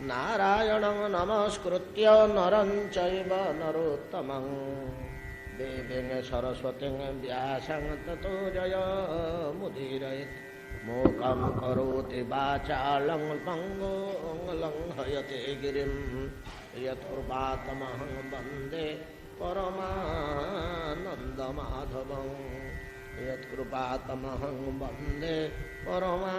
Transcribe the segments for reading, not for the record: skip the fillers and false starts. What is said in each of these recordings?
नारायणं नमस्कृत्य नरं चैव नरोत्तमं देवीं सरस्वतीं व्यासं ततो जयमुदीरयेत् मूकं करोति वाचालं पङ्गुं लङ्घयते गिरिं यत्कृपातमहं वन्दे परमानन्दमाधवं यत्कृपातमहं वन्दे परमानन्दमाधवं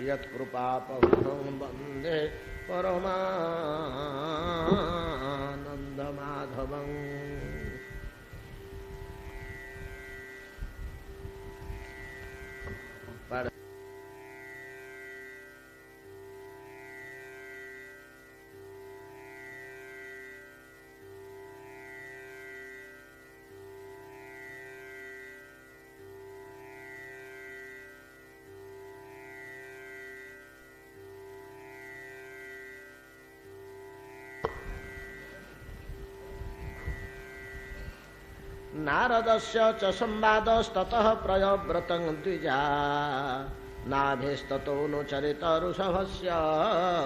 यत्कृपापहं वन्दे परमानन्दमाधवं नारदस्य च संवादस्ततः प्रयव्रतं द्विजा नाभिस्ततोऽनुचरित ऋषभस्य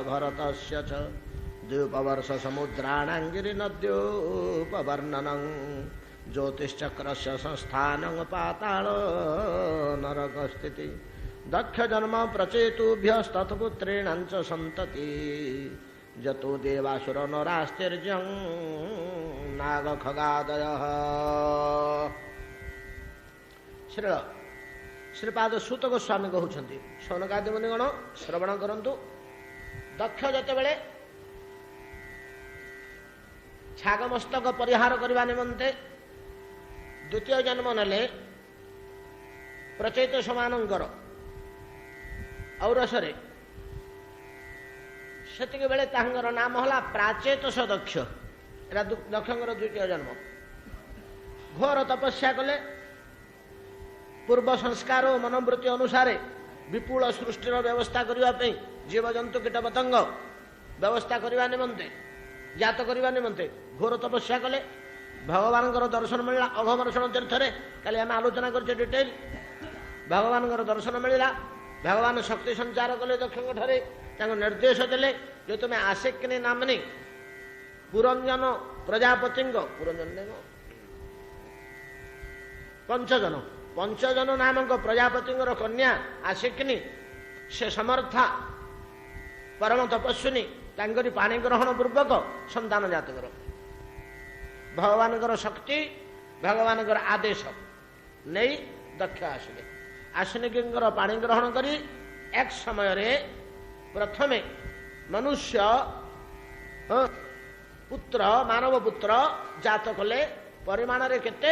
भरतस्य च द्वीपवर्षसमुद्राणां गिरिनद्योपवर्णनं ज्योतिश्चक्रस्य संस्थानं पाताल नरकस्थितिः दक्षजन्म प्रचेतुभ्यस्तत्पुत्रेणां च सन्तति जतो देवासुर नरास्तिर्यं नागखगादयः। श्रीपाद सूत गोस्वामी कहउछन्ति शौनकादि मुनिगण श्रवण करन्तु। दक्ष जेतेबेले छागमस्तक परिहार करबा निमन्ते द्वितीय जन्म नेले प्रचेत समानंकर औरसरे सेतिके बेले तांगर नाम होला प्राचेत सदक्ष। एरा दक्षंकर द्वितीय जन्म। घोर तपस्या कले पूर्व संस्कार और मनोवृत्ति अनुसार विपुल सृष्टिर व्यवस्था करने जीवजंतु कीटपतंग व्यवस्था करने निमंते जात करने निमंते घोर तपस्या कले। भगवान दर्शन मिलला अघमर्षण तीर्थ काली आम आलोचना कर डिटेल। भगवान दर्शन मिलला भगवान शक्ति संचार कले दक्षिण ठारे निर्देश देले जो तुम्हें आसेक्नि नामनी पुरंजन प्रजापति पंचजन नामक प्रजापति कन्या आसेक्नि से समर्था परम तपस्विनी तांकरी पानी ग्रहण पूर्वक संतान जात कर भगवान शक्ति भगवान आदेश नहीं दक्ष आसले आसनिकर पानी ग्रहण करी एक समय रे प्रथमे मनुष्य पुत्र मानव पुत्र जात कले परिमाण रे केते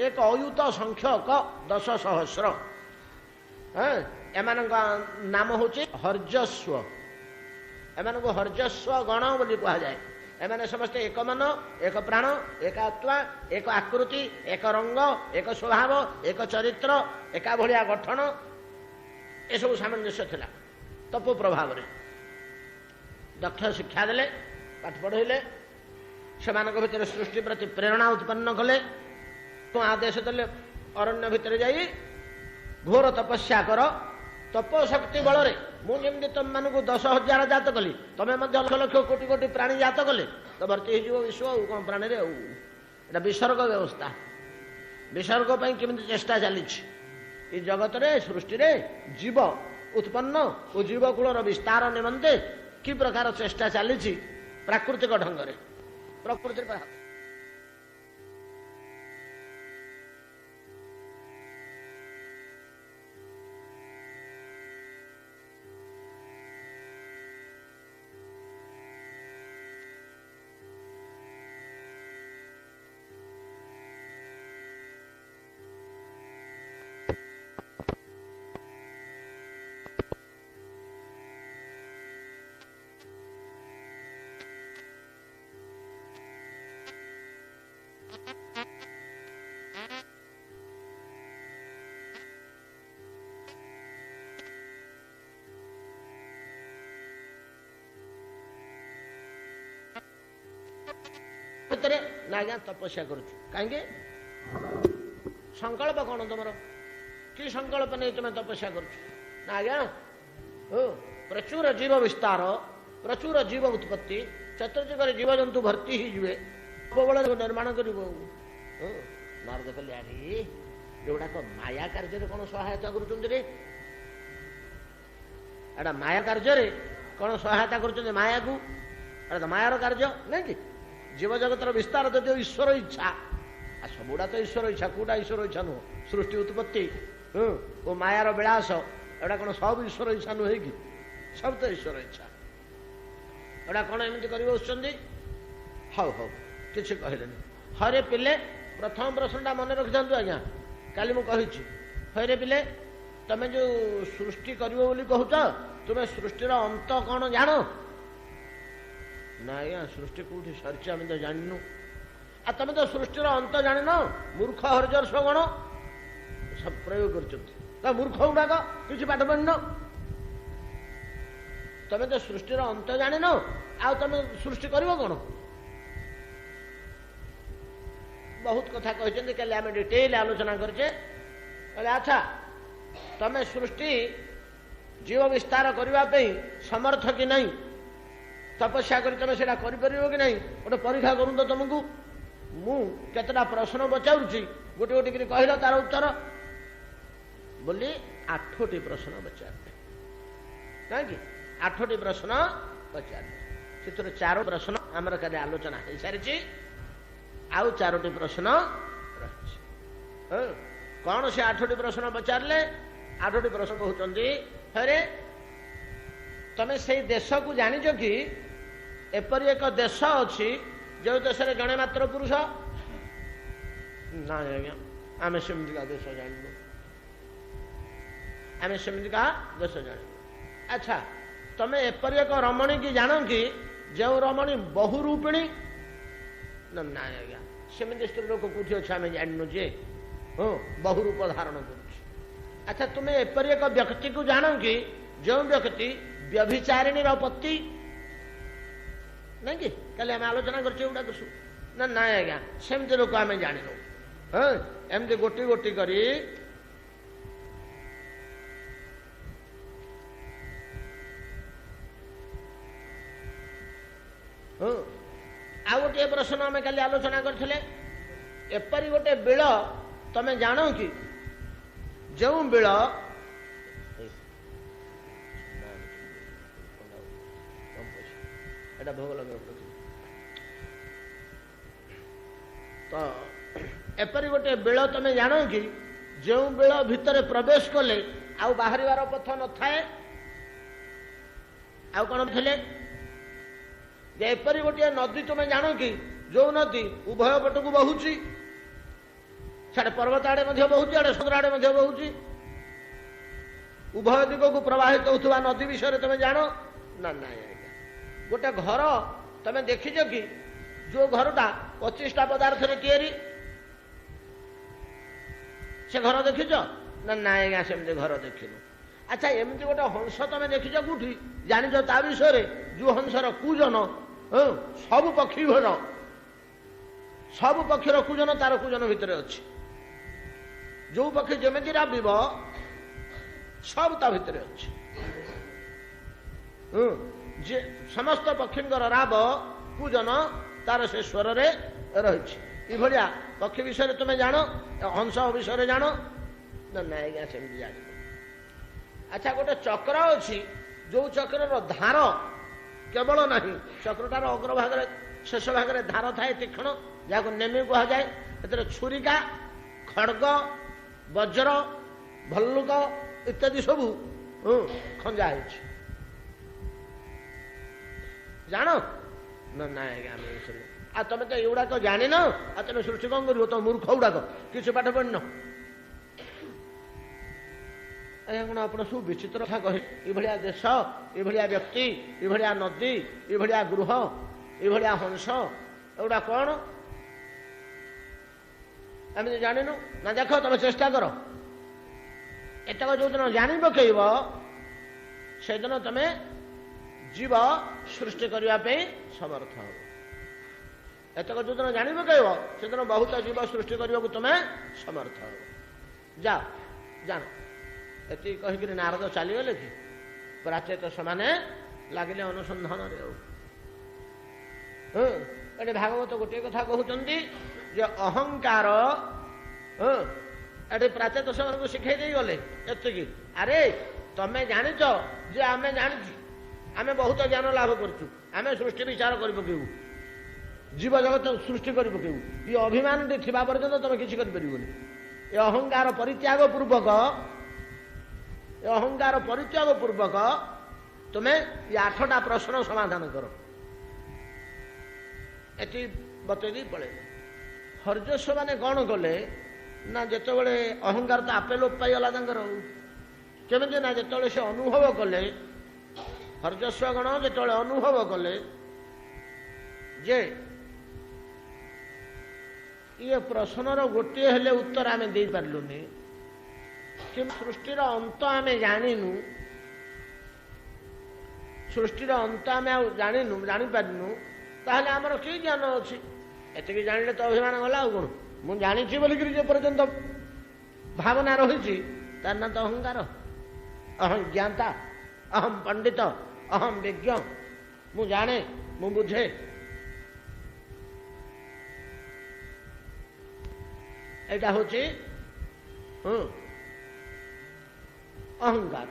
एक अयुत संख्यक 10,000 एमान नाम होची हर्जस्व। एमान को हर्जस्व गण बोली कहा जाए। एमाने समस्ते एक मन एक प्राण एक आत्मा एक आकृति एक रंग एक स्वभाव एक चरित्र एका भलिया गठन ए सब सामंजस्य थिला। तपो प्रभाव रे दक्ष शिक्षा देले पाठ पढ़ेले सेमानक भितर सृष्टि प्रति प्रेरणा उत्पन्न कले। तो आदेश देले अरण्य भितर जाई घोर तपस्या कर तप शक्ति बल रे मुझे तुम मानक 10,000 जात कली तमें लक्ष लक्ष कोटि कोटि प्राणी जात कले तो भर्ती हो विश्व कौन प्राणी रे एटा विसर्ग व्यवस्था। विसर्ग केमी चेष्टा चली जगत रे सृष्टि रे जीव उत्पन्न और जीवकूल विस्तार निमंते कि प्रकार चेष्टा चली प्राकृतिक ढंग से प्रकृति ना आज्ञा तपस्या करुछु कहीं संकल्प कौन तुम कि संकल्प नहीं तुम तपस्या कर ना आज्ञा हो प्रचुर जीव विस्तार प्रचुर जीव उत्पत्ति चतुर्जुग जीव जंतु भर्ती ही जुए प्रबल निर्माण कर नारद कहले अरे एगुड़ाक माया कार्य कौन सहायता कर माया कार्य कौन सहायता कर माया को अरे मायार कार्य नहीं कि जीव जगत विस्तार तो ईश्वर इच्छा आ सबुड़ा तो ईश्वर इच्छा कौटा ईश्वर इच्छा नुह सृष्टि उत्पत्ति वो मायार विलास एटा कौन सब ईश्वर इच्छा नुहे कि सब तो ईश्वर इच्छा एटा कौन एमती कर हौ हौ किसी कहले हरे पिले प्रथम प्रश्नटा मन रखि था आज्ञा काली मुझे हरे पिले तमें जो सृष्टि कर कहूच तुम्हें सृष्टिर अंत कौन जान ना आज्ञा सृष्टि कौटी सरी आम तो जानू आ तुम तो सृष्टिर अंत जान मूर्ख हरजर्ष गण सब प्रयोग कर मूर्ख गुड़ाक किसी पाठ पढ़ तुम तो सृष्टिर अंत जान आ तुम सृष्टि कर कौन बहुत कथा कहते कल आम डिटेल आलोचना करचे अच्छा तमें सृष्टि जीव विस्तार करने समर्थ कि नहीं तपस्या कर तुम से कि नहीं गोटे परीक्षा करूँ तो तुमको मु केतटा प्रश्न बचाऊँगी गोटे गोटे कर कहल तार उत्तर बोली 8टी प्रश्न बचारे कहीं 8टी प्रश्न पचारे से 4 प्रश्न आमर कल आलोचना हो सारी आउ 4टी प्रश्न रही कौन से 8टी प्रश्न पचारे 8टी प्रश्न कहते अरे तमें से देश को जानिच कि एपरी एक देश अच्छी जो देश में जड़े मात्र पुरुष ना आज्ञा आम सेमतिका देश जानू आम सेमतिका देश जानू अच्छा तमें एपरी एक रमणी की जान कि जो रमणी बहुरूपिणी ना आज्ञा सेमती स्त्री लोक कौटी अच्छे आम जानू जे हाँ बहुरूप धारण कर अच्छा तुम्हें एपरी एक व्यक्ति को जान कि जो व्यक्ति व्यभिचारिणी पति नहीं कि कल आम आलोचना करगुड़ा ना ना आज्ञा सेमती लोक आम जानू हाँ एमती गोटी गोटी करी हाँ आ गोटे प्रश्न आम कल आलोचना करथिले एपरी गोटे बिल तमें जान कि जो बिल भोग लगे तो एपरी गोटे बिल तमें जान कि जो बिल भितर प्रवेश कले आउ बाहर पथ न थाए आउ कौन थे एपरी गोटे नदी तुम्हें जान कि जो नदी उभय पट को बहुची साढ़े पर्वत आड़े बहुची आड़े समुद्र आड़े बहुची उभय दिग को प्रवाहित होता नदी विषय तुम्हें जान ना ना गोटे घर तमें देखीच कि जो घरटा 25टा पदार्थ या से घर देखीच ना ना आज्ञा सेमती घर देखिनु अच्छा एमती गोटे हंस तमें देखीच कौटी जानिच ता विषय जो हंसर कूजन सब पक्षी घर सब पक्षीर कूजन तार कूजन भितर अच्छी जो पक्षी जमी राबिब सब ता भितर अच्छी जे समस्त पक्षी राब कूजन तार से स्वर रही भाया पक्षी विषय तुम्हें जान हंस विषय जान ना आज्ञा सेमती जान अच्छा गोटे चक्र अच्छी जो चक्र धार केवल ना चक्रटार अग्रभाग शेष भाग धार थाए तीक्षण जहाँ नेमी कह जाए छुरिका खड़ग वज्र भल्लुक इत्यादि सबू खंजा है जान ना ना आज्ञा आ तुम तो युवाक जान आ तुम सृष्टि कौन कर तो मूर्ख गुड़ाक किसी पाठ पढ़ आज्ञा कौन आप सब विचित्र कथा कहे ये देश ये व्यक्ति ये नदी ये गृह ये हंस एगुड़ा कौन आम जानू ना देख तुम चेष्टा कर एतक जो दिन जानी पकईब से दिन तुम जीव सृष्टि करने समर्थ हो एतक जो दिन जानी पकईब से दिन बहुत जीव सृष्टि करने को तुम समर्थ हो जाओ ଜାଣ। ଏତିକି କହିକିରି ନାରଦ ଚାଲିଗଲେ କି ପ୍ରାଚେତ ସେମାନେ ଲାଗିଲେ ଅନୁସନ୍ଧାନରେ। ଆଉ ଏଠି ଭାଗବତ ଗୋଟିଏ କଥା କହୁଛନ୍ତି ଯେ ଅହଙ୍କାର ଏଠି ପ୍ରାଚେତ ସେମାନଙ୍କୁ ଶିଖେଇ ଦେଇ ଗଲେ ଏତିକି, ଆରେ ତମେ ଜାଣିଛ ଯେ ଆମେ ଜାଣିଛୁ, ଆମେ ବହୁତ ଜ୍ଞାନ ଲାଭ କରୁଛୁ, ଆମେ ସୃଷ୍ଟି ବିଚାର କରି ପକେଇବୁ, ଜୀବ ଜଗତ ସୃଷ୍ଟି କରି ପକେଇବୁ, ଏ ଅଭିମାନଟି ଥିବା ପର୍ଯ୍ୟନ୍ତ ତମେ କିଛି କରିପାରିବନି। ଏ ଅହଙ୍କାର ପରିତ୍ୟାଗ ପୂର୍ବକ ତୁମେ ଏ 8ଟା ପ୍ରଶ୍ନ ସମାଧାନ କର। ଏଠି ବତେଇ ଦେଇ ପଳେଇଲେ। ହର୍ଯସ୍ୱ ମାନେ କ'ଣ କଲେ ନା ଯେତେବେଳେ ଅହଙ୍କାର ତ ଆପେ ଲୋପ ପାଇଗଲା ତାଙ୍କର। କେମିତି ନା ଯେତେବେଳେ ସେ ଅନୁଭବ କଲେ, ହର୍ଯସ୍ୱ ଗଣ ଯେତେବେଳେ ଅନୁଭବ କଲେ ଯେ ଇଏ ପ୍ରଶ୍ନର ଗୋଟିଏ ହେଲେ ଉତ୍ତର ଆମେ ଦେଇପାରିଲୁନି, କି ସୃଷ୍ଟିର ଅନ୍ତ ଆମେ ଜାଣିନୁ, ସୃଷ୍ଟିର ଅନ୍ତ ଆମେ ଆଉ ଜାଣିପାରିନୁ, ତାହେଲେ ଆମର କି ଜ୍ଞାନ ଅଛି? ଏତିକି ଜାଣିଲେ ତ ଅଭିମାନ ଗଲା। ଆଉ କ'ଣ? ମୁଁ ଜାଣିଛି ବୋଲିକିରି ଯେ ପର୍ଯ୍ୟନ୍ତ ଭାବନା ରହିଛି ତାର ନାଁ ତ ଅହଙ୍କାର। ଅହଂ ଜ୍ଞାତା, ଅହಂ ପଣ୍ଡିତ, ଅହಂ ବିଜ୍ଞ, ମୁଁ ଜାଣେ, ମୁଁ ବୁଝେ। ଏଇଟା ହଉଛି ଅହଙ୍କାର।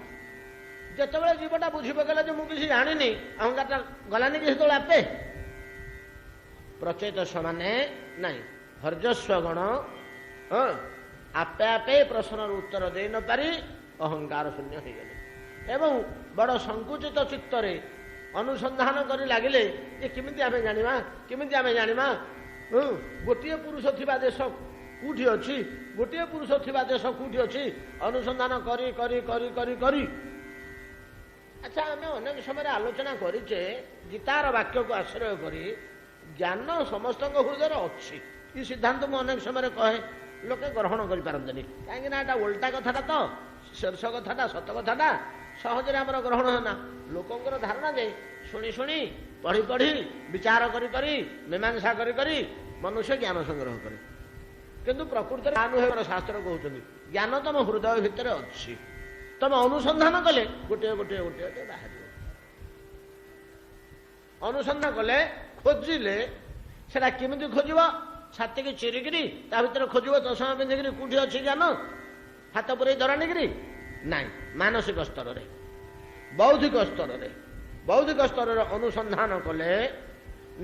ଯେତେବେଳେ ଜୀବଟା ବୁଝି ପକେଇଲା ଯେ ମୁଁ କିଛି ଜାଣିନି, ଅହଙ୍କାରଟା ଗଲାନି କି ସେତେବେଳେ ଆପେ। ପ୍ରଚେତ ସେମାନେ ନାଇଁ, ହର୍ଯସ୍ୱ ଗଣ ଆପେ ଆପେ ପ୍ରଶ୍ନର ଉତ୍ତର ଦେଇ ନ ପାରି ଅହଙ୍କାର ଶୂନ୍ୟ ହେଇଗଲେ ଏବଂ ବଡ଼ ସଂକୁଚିତ ଚିତ୍ତରେ ଅନୁସନ୍ଧାନ କରି ଲାଗିଲେ ଯେ କେମିତି ଆମେ ଜାଣିବା ଗୋଟିଏ ପୁରୁଷ ଥିବା ଦେଶ କୋଉଠି ଅଛି, ଗୋଟିଏ ପୁରୁଷ ଥିବା ଦେଶ କୋଉଠି ଅଛି, ଅନୁସନ୍ଧାନ କରି କରି କରି କରି କରି ଆଚ୍ଛା, ଆମେ ଅନେକ ସମୟରେ ଆଲୋଚନା କରିଛେ ଗୀତାର ବାକ୍ୟକୁ ଆଶ୍ରୟ କରି ଜ୍ଞାନ ସମସ୍ତଙ୍କ ହୃଦୟରେ ଅଛି। ଏ ସିଦ୍ଧାନ୍ତ ମୁଁ ଅନେକ ସମୟରେ କହେ, ଲୋକେ ଗ୍ରହଣ କରିପାରନ୍ତିନି। କାହିଁକିନା ଏଟା ଓଲଟା କଥାଟା, ତ ଶୀର୍ଷ କଥାଟା, ସତ କଥାଟା ସହଜରେ ଆମର ଗ୍ରହଣ ହୁଏନା। ଲୋକଙ୍କର ଧାରଣା ଯେ ଶୁଣି ଶୁଣି, ପଢ଼ି ପଢ଼ି, ବିଚାର କରି କରି, ମୀମାଂସା କରି କରି ମନୁଷ୍ୟ ଜ୍ଞାନ ସଂଗ୍ରହ କରେ। କିନ୍ତୁ ପ୍ରକୃତରେ ନୁହେଁ। ଶାସ୍ତ୍ର କହୁଛନ୍ତି ଜ୍ଞାନ ତମ ହୃଦୟ ଭିତରେ ଅଛି, ତମେ ଅନୁସନ୍ଧାନ କଲେ ଗୋଟିଏ ଗୋଟିଏ ଗୋଟିଏ ଗୋଟିଏ ବାହାରିବ। ଅନୁସନ୍ଧାନ କଲେ, ଖୋଜିଲେ, ସେଟା କେମିତି ଖୋଜିବ? ଛାତିକି ଚିରିକିରି ତା ଭିତରେ ଖୋଜିବ, ଚଷମା ପିନ୍ଧିକିରି କୋଉଠି ଅଛି ଜ୍ଞାନ ହାତ ପୁରେଇ ଧରାନିକିରି? ନାଇଁ, ମାନସିକ ସ୍ତରରେ, ବୌଦ୍ଧିକ ସ୍ତରରେ ଅନୁସନ୍ଧାନ କଲେ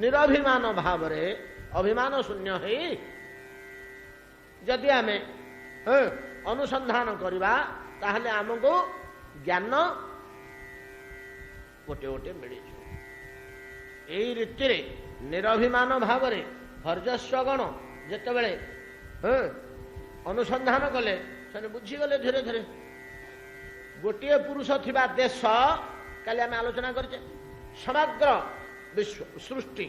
ନିରଭିମାନ ଭାବରେ, ଅଭିମାନ ଶୂନ୍ୟ ହେଇ ଯଦି ଆମେ ଅନୁସନ୍ଧାନ କରିବା ତାହେଲେ ଆମକୁ ଜ୍ଞାନ ଗୋଟିଏ ଗୋଟିଏ ମିଳିଯିବ। ଏଇ ରୀତିରେ ନିରଭିମାନ ଭାବରେ ହର୍ଯସ୍ୱ ଗଣ ଯେତେବେଳେ ଅନୁସନ୍ଧାନ କଲେ, ସେମାନେ ବୁଝିଗଲେ ଧୀରେ ଧୀରେ ଗୋଟିଏ ପୁରୁଷ ଥିବା ଦେଶ, କାଲି ଆମେ ଆଲୋଚନା କରିଛେ, ସମଗ୍ର ବିଶ୍ୱ ସୃଷ୍ଟି,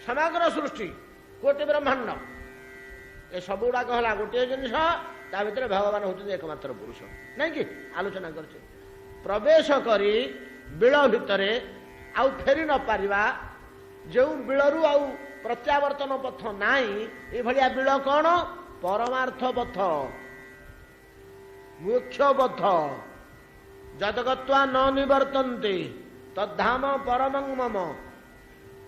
ସମଗ୍ର ସୃଷ୍ଟି, କୋଟି ବ୍ରହ୍ମାଣ୍ଡ, ଏ ସବୁଗୁଡ଼ାକ ହେଲା ଗୋଟିଏ ଜିନିଷ, ତା ଭିତରେ ଭଗବାନ ହେଉଛନ୍ତି ଏକମାତ୍ର ପୁରୁଷ, ନାଇଁ କି? ଆଲୋଚନା କରିଛେ। ପ୍ରବେଶ କରି ବିଳ ଭିତରେ ଆଉ ଫେରି ନ ପାରିବା, ଯେଉଁ ବିଳରୁ ଆଉ ପ୍ରତ୍ୟାବର୍ତ୍ତନ ପଥ ନାହିଁ, ଏଭଳିଆ ବିଳ କ'ଣ? ପରମାର୍ଥ ପଥ, ମୁଖ୍ୟ ପଥ। ଯଦଗତ୍ୱା ନ ନିବର୍ତ୍ତନ୍ତେ ତଦ୍ଧାମ ପରମଂ ମମ।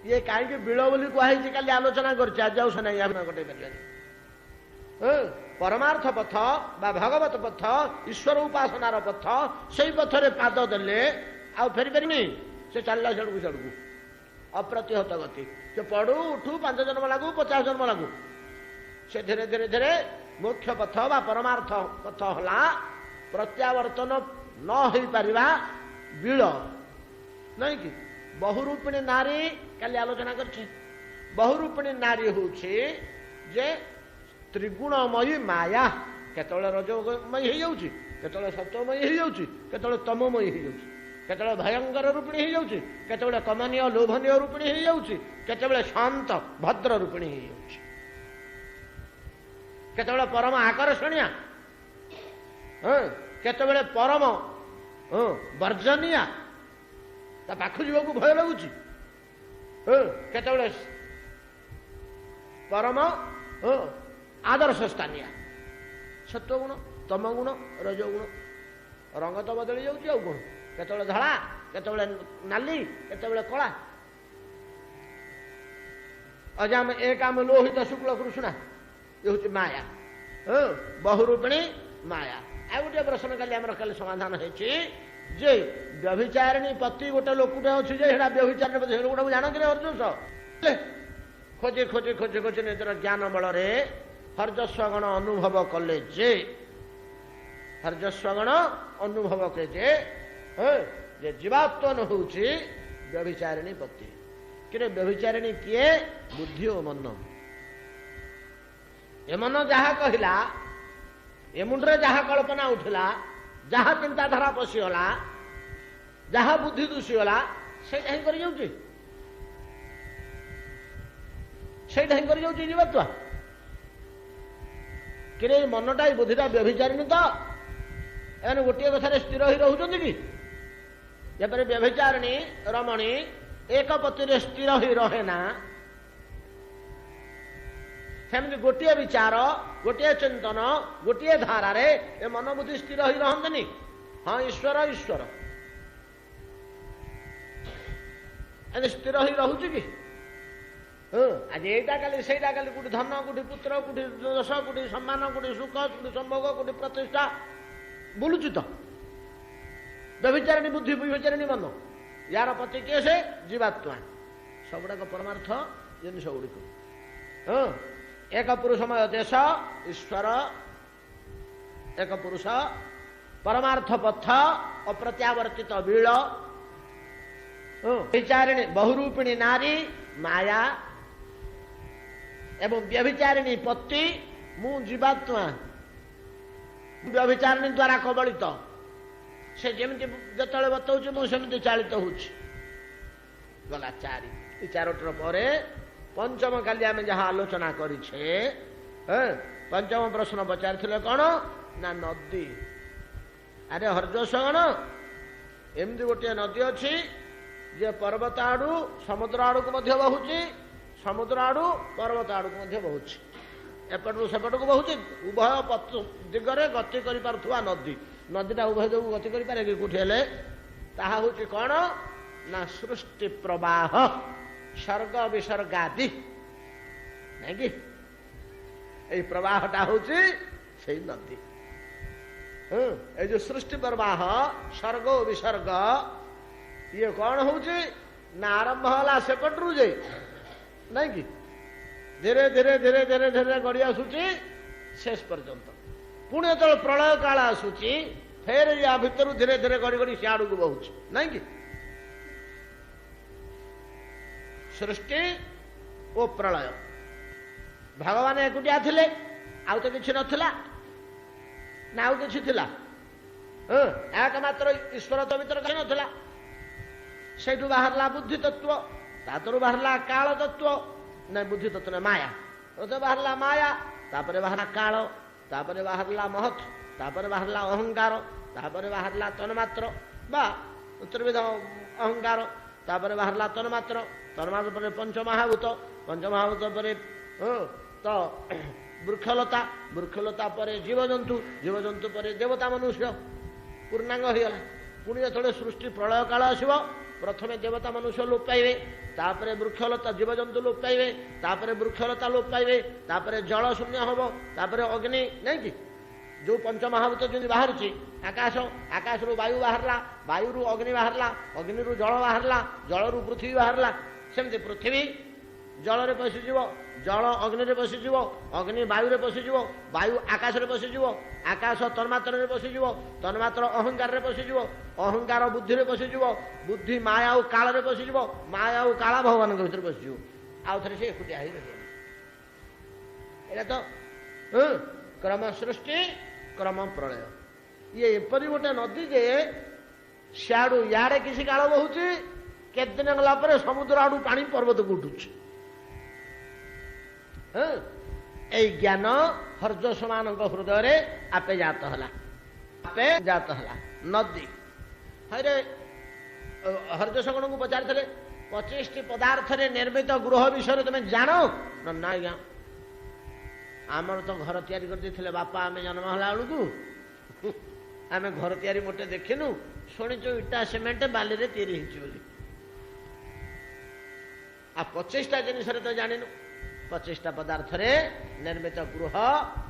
ଇଏ କାହିଁକି ବିଳ ବୋଲି କୁହାହେଇଛି କାଲି ଆଲୋଚନା କରିছে, ଆଜି ଆଉ ସେ ନାହିଁ, ଆମେ ଘଟେଇ ପାରିବାନି। ପରମାର୍ଥ ପଥ ବା ଭଗବତ ପଥ, ଈଶ୍ୱର ଉପାସନାର ପଥ, ସେଇ ପଥରେ ପାଦ ଦେଲେ ଆଉ ଫେରିପାରିନି। ସେ ଚାଲିଲା ସେଡ଼କୁ ସେଡ଼କୁ, ଅପ୍ରତିହତ ଗତି। ସେ ପଡ଼ୁ ଉଠୁ 5 ଜନ୍ମ ଲାଗୁ, 50 ଜନ୍ମ ଲାଗୁ, ସେ ଧୀରେ ଧୀରେ ଧୀରେ ମୁଖ୍ୟ ପଥ ବା ପରମାର୍ଥ ପଥ ହେଲା ପ୍ରତ୍ୟାବର୍ତ୍ତନ ନ ହେଇପାରିବା ବିଳ, ନାଇଁ କି? ବହୁରୂପିଣୀ ନାରୀ କାଲି ଆଲୋଚନା କରିଛି। ବହୁରୂପିଣୀ ନାରୀ ହେଉଛି ଯେ ତ୍ରିଗୁଣମୟୀ ମାୟା, କେତେବେଳେ ରଜମୟୀ ହେଇଯାଉଛି, କେତେବେଳେ ସତ୍ୱମୟୀ ହେଇଯାଉଛି, କେତେବେଳେ ତମମୟୀ ହେଇଯାଉଛି, କେତେବେଳେ ଭୟଙ୍କର ରୂପିଣୀ ହେଇଯାଉଛି, କେତେବେଳେ କମନୀୟ ଲୋଭନୀୟ ରୂପିଣୀ ହେଇଯାଉଛି, କେତେବେଳେ ଶାନ୍ତ ଭଦ୍ର ରୂପିଣୀ ହେଇଯାଉଛି, କେତେବେଳେ ପରମ ଆକର୍ଷଣୀୟ, କେତେବେଳେ ପରମ ବର୍ଜନୀୟ, ତା ପାଖକୁ ଯିବାକୁ ଭୟ ଲାଗୁଛି, କେତେବେଳେ ପରମ ଆଦର୍ଶ ସ୍ଥାନୀୟ। ସତ୍ୱଗୁଣ ତମ ଗୁଣ ରଜଗୁଣ। ରଙ୍ଗ ତ ବଦଳି ଯାଉଛି ଆଉ କଣ, କେତେବେଳେ ଧଳା, କେତେବେଳେ ନାଲି, କେତେବେଳେ କଳା। ଅଜାମ ଏକାମ ଲୋହିତ ଶୁକ୍ଳ କୃଷ୍ଣା, ଏ ହଉଛି ମାୟା, ବହୁରୂପିଣୀ ମାୟା। ଆଉ ଗୋଟିଏ ପ୍ରଶ୍ନ କାଲି ଆମର କାଲି ସମାଧାନ ହେଇଛି ଯେ ବ୍ୟଭିଚାରିଣୀ ପତି ଗୋଟେ ଲୋକଟେ ଅଛି ଯେ ସେଟା ବ୍ୟଭିଚାରିଣୀ ପତି, ସେ ଲୋକଟାକୁ ଜାଣ କି ନା ହରଜସ? ଖୋଜି ଖୋଜି ଖୋଜି ଖୋଜି ନିଜର ଜ୍ଞାନ ବଳରେ ହରଜସ୍ୱଗଣ ଅନୁଭବ କଲେ ଯେ, ହରଜସ୍ୱଗଣ ଅନୁଭବ କଲେ ଯେ ଜୀବାତ୍ମନ ହଉଛି ବ୍ୟଭିଚାରିଣୀ ପତି। କିନ୍ତୁ ବ୍ୟଭିଚାରିଣୀ କିଏ? ବୁଦ୍ଧି ଓ ମନ। ଏ ମନ ଯାହା କହିଲା, ଏ ମୁଣ୍ଡରେ ଯାହା କଳ୍ପନା ଉଠିଲା, ଯାହା ଚିନ୍ତାଧାରା ପଶିଗଲା, ଯାହା ବୁଦ୍ଧି ଦୂଷିଗଲା, ସେଇଟା ହିଁ କରିଯାଉଛି, ସେଇଟା ହିଁ କରିଯାଉଛି ଜୀବାତ୍ମା। କିନ୍ତୁ ଏଇ ମନଟା, ଏଇ ବୁଦ୍ଧିଟା ବ୍ୟଭିଚାରିଣୀ ତ? ଏମାନେ ଗୋଟିଏ କଥାରେ ସ୍ଥିର ହୋଇ ରହୁଛନ୍ତି କି? ଯେପରି ବ୍ୟଭିଚାରିଣୀ ରମଣୀ ଏକ ପତିରେ ସ୍ଥିର ହୋଇ ରହେ ନା, ସେମିତି ଗୋଟିଏ ବିଚାର, ଗୋଟିଏ ଚିନ୍ତନ, ଗୋଟିଏ ଧାରାରେ ଏ ମନ ବୁଦ୍ଧି ସ୍ଥିର ହୋଇ ରହନ୍ତିନି। ହଁ ଈଶ୍ୱର ଈଶ୍ୱର ଏମିତି ସ୍ଥିର ହୋଇ ରହୁଛି କି? ଆଜି ଏଇଟା କାଲି ସେଇଟା, କାଲି କୋଉଠି ଧନ, କୋଉଠି ପୁତ୍ର, କୋଉଠି ଯଶ, କୋଉଠି ସମ୍ମାନ, କୋଉଠି ସୁଖ, କୋଉଠି ସମ୍ଭୋଗ, କୋଉଠି ପ୍ରତିଷ୍ଠା ବୁଲୁଛି ତ। ବ୍ୟଭିଚାରିଣୀ ବୁଦ୍ଧି, ବ୍ୟଭିଚାରିଣୀ ମନ, ୟାର ପତି କିଏ? ସେ ଜୀବାତ୍ମା। ସବୁଗୁଡାକ ପରମାର୍ଥ ଜିନିଷ ଗୁଡ଼ିକ। ଏକ ପୁରୁଷମୟ ଦେଶ ଈଶ୍ୱର, ଏକ ପୁରୁଷ, ପରମାର୍ଥ ପଥ, ଅପ୍ରତ୍ୟାବର୍ତ୍ତିତ ବିଳ, ବ୍ୟଭିଚାରିଣୀ ବହୁରୂପିଣୀ ନାରୀ ମାୟା ଏବଂ ବ୍ୟଭିଚାରିଣୀ ପତି ମୁଁ ଜୀବାତ୍ମା। ବ୍ୟଭିଚାରିଣୀ ଦ୍ୱାରା କବଳିତ, ସେ ଯେମିତି ଯେତେବେଳେ ବତଉଛି ମୁଁ ସେମିତି ଚାଳିତ ହଉଛି। ଗଲା ଚାରି। ଏ ଚାରୋଟିର ପରେ ପଞ୍ଚମ କାଲି ଆମେ ଯାହା ଆଲୋଚନା କରିଛେ, ପଞ୍ଚମ ପ୍ରଶ୍ନ ପଚାରିଥିଲେ କଣ ନା ନଦୀ। ଆରେ ହରଜସ୍ୱଗଣ, ଏମିତି ଗୋଟିଏ ନଦୀ ଅଛି ଯେ ପର୍ବତ ଆଡୁ ସମୁଦ୍ର ଆଡକୁ ମଧ୍ୟ ବହୁଛି, ସମୁଦ୍ର ଆଡୁ ପର୍ବତ ଆଡକୁ ମଧ୍ୟ ବହୁଛି, ଏପଟରୁ ସେପଟକୁ ବହୁଛି। ଉଭୟ ଦିଗରେ ଗତି କରିପାରୁଥିବା ନଦୀ। ନଦୀଟା ଉଭୟ ଦିଗକୁ ଗତି କରିପାରେ କି କୋଉଠି ହେଲେ? ତାହା ହଉଛି କଣ ନା ସୃଷ୍ଟି ପ୍ରବାହ, ସ୍ୱର୍ଗ ବିସର୍ଗାଦି, ନାଇଁ କି? ଏଇ ପ୍ରବାହଟା ହଉଛି ସେଇ ନଦୀ। ଏଇ ଯୋଉ ସୃଷ୍ଟି ପ୍ରବାହ, ସ୍ୱର୍ଗ ଓ ବିସର୍ଗ, ଇଏ କଣ ହଉଛି ନା ଆରମ୍ଭ ହେଲା ସେପଟରୁ ଯେ, ନାଇଁ କି? ଧୀରେ ଧୀରେ ଧୀରେ ଧୀରେ ଧୀରେ ଗଡ଼ି ଆସୁଛି ଶେଷ ପର୍ଯ୍ୟନ୍ତ। ପୁଣି ଯେତେବେଳେ ପ୍ରଳୟ କାଳ ଆସୁଛି, ଫେର ୟା ଭିତରୁ ଧୀରେ ଧୀରେ ଗଡ଼ି ଗଡ଼ି ସିଆଡକୁ ବହୁଛି, ନାଇଁ କି? ସୃଷ୍ଟି ଓ ପ୍ରଳୟ। ଭଗବାନ ଏକୁଟିଆ ଥିଲେ, ଆଉ ତ କିଛି ନଥିଲା ନା ଆଉ କିଛି ଥିଲା? ଏକମାତ୍ର ଈଶ୍ୱର ତ ଭିତରେ କିଛି ନଥିଲା। ସେଇଠୁ ବାହାରିଲା ବୁଦ୍ଧି ତତ୍ଵ, ତା ତରୁ ବାହାରିଲା କାଳ ତତ୍ଵ, ନାଇଁ ବୁଦ୍ଧି ତତ୍ଵ ନାଇଁ ମାୟା, ବାହାରିଲା ମାୟା, ତାପରେ ବାହାରିଲା କାଳ, ତାପରେ ବାହାରିଲା ମହତ୍, ତାପରେ ବାହାରିଲା ଅହଙ୍କାର, ତାପରେ ବାହାରିଲା ତନ୍ମାତ୍ର ବା ତ୍ରିବିଧ ଅହଙ୍କାର, ତାପରେ ବାହାରିଲା ତନ୍ମାତ୍ର, ତନ୍ମାତ୍ର ପରେ ପଞ୍ଚମହାଭୂତ, ପଞ୍ଚମହାଭୂତ ପରେ ତ ବୃକ୍ଷଲତା, ବୃକ୍ଷଲତା ପରେ ଜୀବଜନ୍ତୁ, ଜୀବଜନ୍ତୁ ପରେ ଦେବତା ମନୁଷ୍ୟ, ପୂର୍ଣ୍ଣାଙ୍ଗ ହେଇଗଲା। ପୁଣି ଯେତେବେଳେ ସୃଷ୍ଟି ପ୍ରଳୟ କାଳ ଆସିବ, ପ୍ରଥମେ ଦେବତା ମନୁଷ୍ୟ ଲୋପ ପାଇବେ, ତାପରେ ବୃକ୍ଷଲତା ଜୀବଜନ୍ତୁ ଲୋପ ପାଇବେ, ତାପରେ ବୃକ୍ଷଲତା ଲୋପ ପାଇବେ, ତାପରେ ଜଳ ଶୂନ୍ୟ ହବ, ତାପରେ ଅଗ୍ନି, ନାଇଁ କି? ଯୋଉ ପଞ୍ଚମହାଭୂତ ଯେମିତି ବାହାରୁଛି, ଆକାଶ, ଆକାଶରୁ ବାୟୁ ବାହାରିଲା, ବାୟୁରୁ ଅଗ୍ନି ବାହାରିଲା, ଅଗ୍ନିରୁ ଜଳ ବାହାରିଲା, ଜଳରୁ ପୃଥିବୀ ବାହାରିଲା, ସେମିତି ପୃଥିବୀ ଜଳରେ ପଶିଯିବ, ଜଳ ଅଗ୍ନିରେ ପଶିଯିବ, ଅଗ୍ନି ବାୟୁରେ ପଶିଯିବ, ବାୟୁ ଆକାଶରେ ପଶିଯିବ, ଆକାଶ ତନ୍ମାତ୍ରରେ ପଶିଯିବ, ତନ୍ମାତ୍ର ଅହଙ୍କାରରେ ପଶିଯିବ, ଅହଙ୍କାର ବୁଦ୍ଧିରେ ପଶିଯିବ, ବୁଦ୍ଧି ମାୟା ଆଉ କାଳରେ ପଶିଯିବ, ମାୟା ଆଉ କାଳ ଭଗବାନଙ୍କ ଭିତରେ ପଶିଯିବ। ଆଉ ଥରେ ସେ ଏକୁଟିଆ ହେଇ ରହିବ। ଏଇଟା ତ କ୍ରମ ସୃଷ୍ଟି, କ୍ରମ ପ୍ରଳୟ। ଇଏ ଏପରି ଗୋଟେ ନଦୀ ଯେ ସିଆଡୁ ଇଆଡେ କିଛି କାଳ ବହୁଛି, କେତେଦିନ ଗଲା ପରେ ସମୁଦ୍ର ଆଡୁ ପାଣି ପର୍ବତକୁ ଉଠୁଛି। ଏଇ ଜ୍ଞାନ ହର୍ଜସ୍ୱମାନଙ୍କ ହୃଦୟରେ ଆପେ ଜାତ ହେଲା, ଆପେ ଜାତ ହେଲା। ନଦୀ ହରେ ହର୍ଜସ୍ୱଗଣଙ୍କୁ ପଚାରିଥିଲେ 25ଟି ପଦାର୍ଥରେ ନିର୍ମିତ ଗୃହ ବିଷୟରେ ତମେ ଜାଣ ନା? ଆଜ୍ଞା ଆମର ତ ଘର ତିଆରି କରିଦେଇଥିଲେ ବାପା, ଆମେ ଜନ୍ମ ହେଲା ବେଳକୁ आम घर तैयारी मोटे देखिनु शुणुचु इटा सीमेंट बाली रे तैयारी होली आ 25टा जिनिस तो जानिनु 25टा पदार्थ रे निर्मित गृह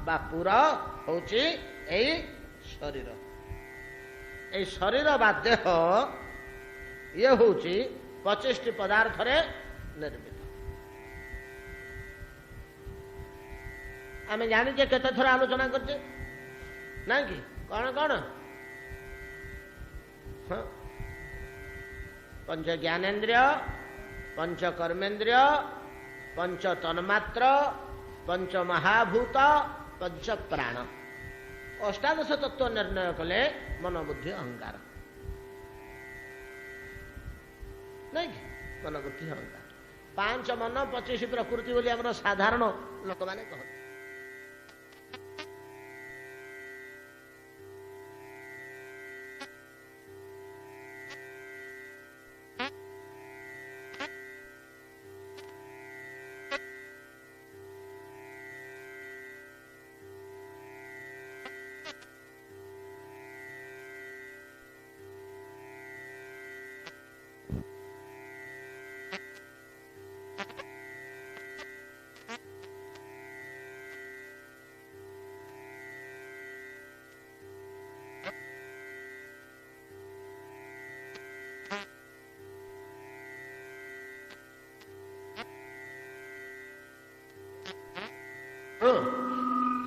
बा पुरा होची एई शरीर ए शरीर बा देह ये होची 25टी पदार्थ रे निर्मित आम जानिचे केते थर आलोचना करछे ना कि कौन कौन हाँ पंच ज्ञानेन्द्रिय पंच कर्मेन्द्रिय पंच तन्मात्र पंच महाभूत पंच प्राण अष्टादश तत्व निर्णय कले मनोबुद्धि अहंकार नहीं मनोबुद्धि अहंकार 5 मन 25 प्रकृति बोली आम साधारण लोक मैंने कहते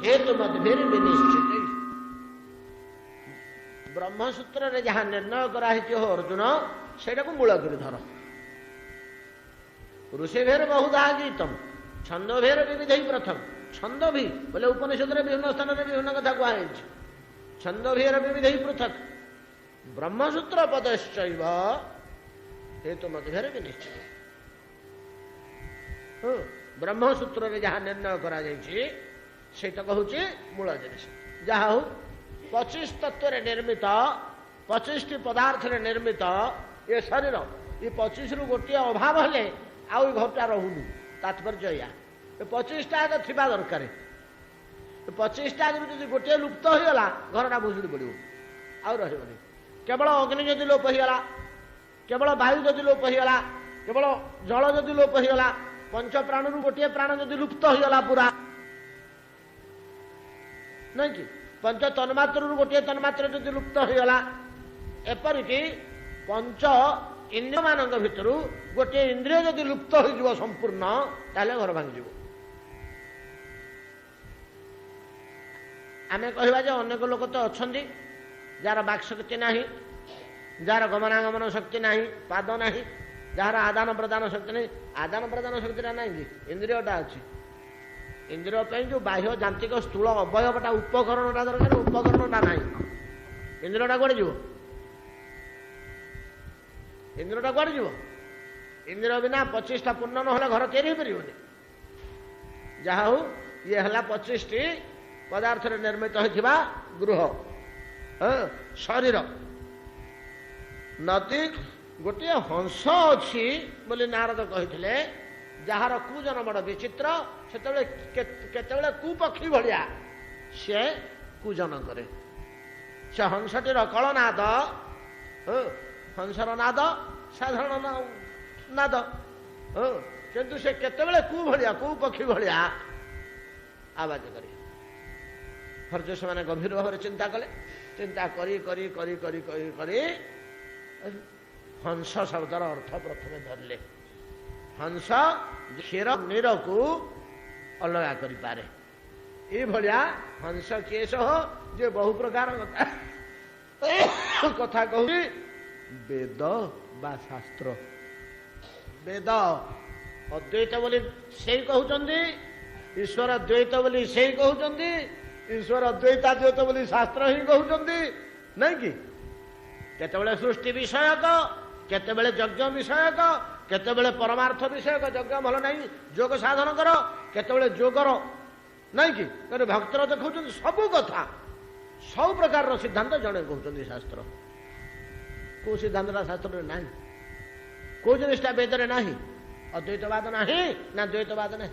हेतु मतभेद विनिश्चित ब्रह्मसूत्र रे जहाँ निर्णय कराई हो अर्जुन से मूलगिरी धर ऋषिभेर बहुधा गीतम छंदोभेर विविध प्रथम छंद भी बोले उपनिषद विभिन्न स्थान में विभिन्न कथा कहुई छंदोभेर विविध पृथक ब्रह्मसूत्र पदश्चैव हेतु मतभेद विनिश्चित ब्रह्मसूत्र रे जहाँ निर्णय करा सेटा कहूँ मूल जिनिस जहा हो 25 तत्व निर्मित 25टी पदार्थ निर्मित ये शरीर ये 25 रु गोटे अभाव हेले आउ घरटा रोनी तात्पर्य या 25टा थिबा दरकार 25टा जो गोटे लुप्त होगा घरटा भुशुड़ी पड़ो आउ रही केवल अग्नि जदि लोप होगा केवल वायु जदि लोप होगा केवल जल जदि लोप होगा पंच प्राण रु गोटे प्राण जदि लुप्त होगा पूरा नहीं कि पंच तन्मात्र गोटे तन्मात्र जदि लुप्त होगा एपरिक पंच इंद्रिय मान भितर गोटे इंद्रिय जदि लुप्त हो संपूर्ण ताले घर भांगी आम कहवा अनेक लोक तो अच्छा जार बाक शक्ति ना जार गमनागमन शक्ति ना पाद ना जार आदान प्रदान शक्ति नहीं आदान प्रदान शक्ति ना इंद्रियटा अच्छी इंद्रिय जो बाह्य जांत्रिक स्थूल अवयवटा उपकरणटा दरकार उपकरणटा ना इंद्रियटा कौड़े जीव इंद्रियटा कौड़े जीव इंद्रिय बिना 25टा पूर्ण ना घर तैयारी हो पारे जहा हो ये है 25टी पदार्थ निर्मित होता गृह शरीर नदी गोटे हंस अच्छी बोली नारद कही जार कु जन बड़ विचित्र से कुपक्षी भाया सी कूजन करे से हंसटीर कलनाद हंसर नाद साधारण नाद किंतु से केतबेले कु भाया कुपक्षी भाया आवाज करे हर्ष से मैंने गंभीर भाव चिंता कले चिंता करी करी करी करी करी करी हंस शब्दर अर्थ प्रथम धरले हंस क्षीर नीर को अलग करि पारे ये भलिया हंस केश हो जे बहु प्रकार कथा कहू वेद बा शास्त्र वेद अद्वैत बोली से कहते ईश्वर द्वैत बोली से कहते ईश्वर अद्वैताद्वैत बोली शास्त्र ही कहते नहीं कि केतबेले सृष्टि विषयक केतबेले यज्ञ विषयक केतबेले परमार्थ विषयक यज्ञ भल नहीं जोग साधन कर केतबेले जोगर नहीं कि भक्तर देखा सबू कथा सब प्रकार सिद्धांत जड़े कहते शास्त्र कौ सिद्धांत शास्त्र ना कौ जिनिसटा वेद ना अद्वैतवाद ना ना द्वैतवाद ना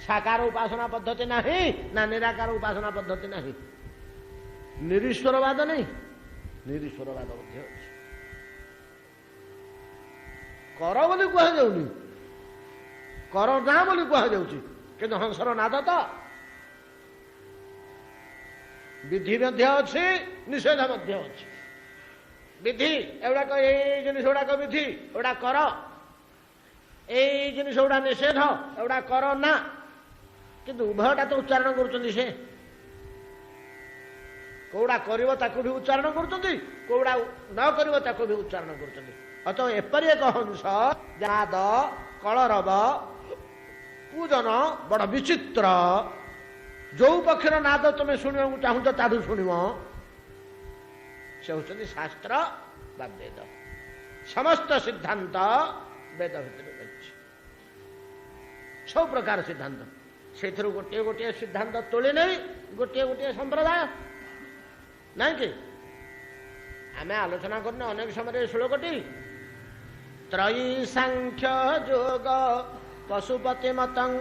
साकार उपासना पद्धति ना ना निराकार उपासना पद्धति ना ନିରୀଶ୍ୱରବାଦ ନାହିଁ, ନିରୀଶ୍ୱରବାଦ ମଧ୍ୟ ଅଛି। କର ବୋଲି କୁହାଯାଉନି, କର ନା ବୋଲି କୁହାଯାଉଛି, କିନ୍ତୁ ହଂସର ନାଦ ତ। ବିଧି ମଧ୍ୟ ଅଛି, ନିଷେଧ ମଧ୍ୟ ଅଛି। ବିଧି ଏଗୁଡାକ, ଏଇ ଜିନିଷ ଗୁଡାକ ବିଧି, ଏଗୁଡା କର। ଏଇ ଜିନିଷ ଗୁଡା ନିଷେଧ, ଏଗୁଡା କର ନା। କିନ୍ତୁ ଉଭୟଟା ତ ଉଚ୍ଚାରଣ କରୁଛନ୍ତି। ସେ କୋଉଟା କରିବ ତାକୁ ବି ଉଚ୍ଚାରଣ କରୁଛନ୍ତି, କୋଉଟା ନ କରିବ ତାକୁ ବି ଉଚ୍ଚାରଣ କରୁଛନ୍ତି। ଅତ ଏପରି ଏକ ହଂସ ନାଦ କଳରବ ପୂଜନ ବଡ ବିଚିତ୍ର। ଯୋଉ ପକ୍ଷର ନାଦ ତମେ ଶୁଣିବାକୁ ଚାହୁଁଛ ତାଠୁ ଶୁଣିବ, ସେ ହେଉଛନ୍ତି ଶାସ୍ତ୍ର ବା ବେଦ। ସମସ୍ତ ସିଦ୍ଧାନ୍ତ ବେଦ ଭିତରେ ରହିଛି, ସବୁ ପ୍ରକାର ସିଦ୍ଧାନ୍ତ। ସେଇଥିରୁ ଗୋଟିଏ ଗୋଟିଏ ସିଦ୍ଧାନ୍ତ ତୋଳି ନେଇ ଗୋଟିଏ ଗୋଟିଏ ସମ୍ପ୍ରଦାୟ ନାଇଁ କି? ଆମେ ଆଲୋଚନା କରୁନେ ଅନେକ ସମୟରେ ଶ୍ଲୋକଟି ତ୍ରୟୀ ସାଂଖ୍ୟ ଯୋଗ ପଶୁପତି ମତଂ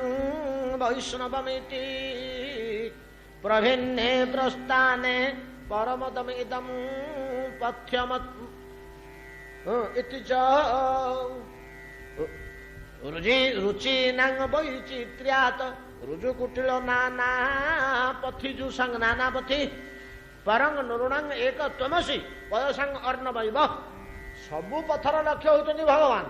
ବୈଷ୍ଣବମିତି ପ୍ରଭିନ୍ନେ ପ୍ରସ୍ଥାନେ ପରମଦମିଦଂ ପଥ୍ୟମତ୍ ଇତି ଚ ରୁଚିନାଂ ବୈଚିତ୍ର୍ୟାତ୍ ରୁଜୁ କୁଟିଳ ନାନା ପଥିଜୁ ସଂଗ ନାନା ପଥି ପରଂ ନୃଣାଂ ଏକ ତ୍ୱମସि ପୟସାଂ ଅର୍ଣ୍ଣବୈବ। ସବୁ ପଥର ଲକ୍ଷ୍ୟ ହେଉଛନ୍ତି ଭଗବାନ।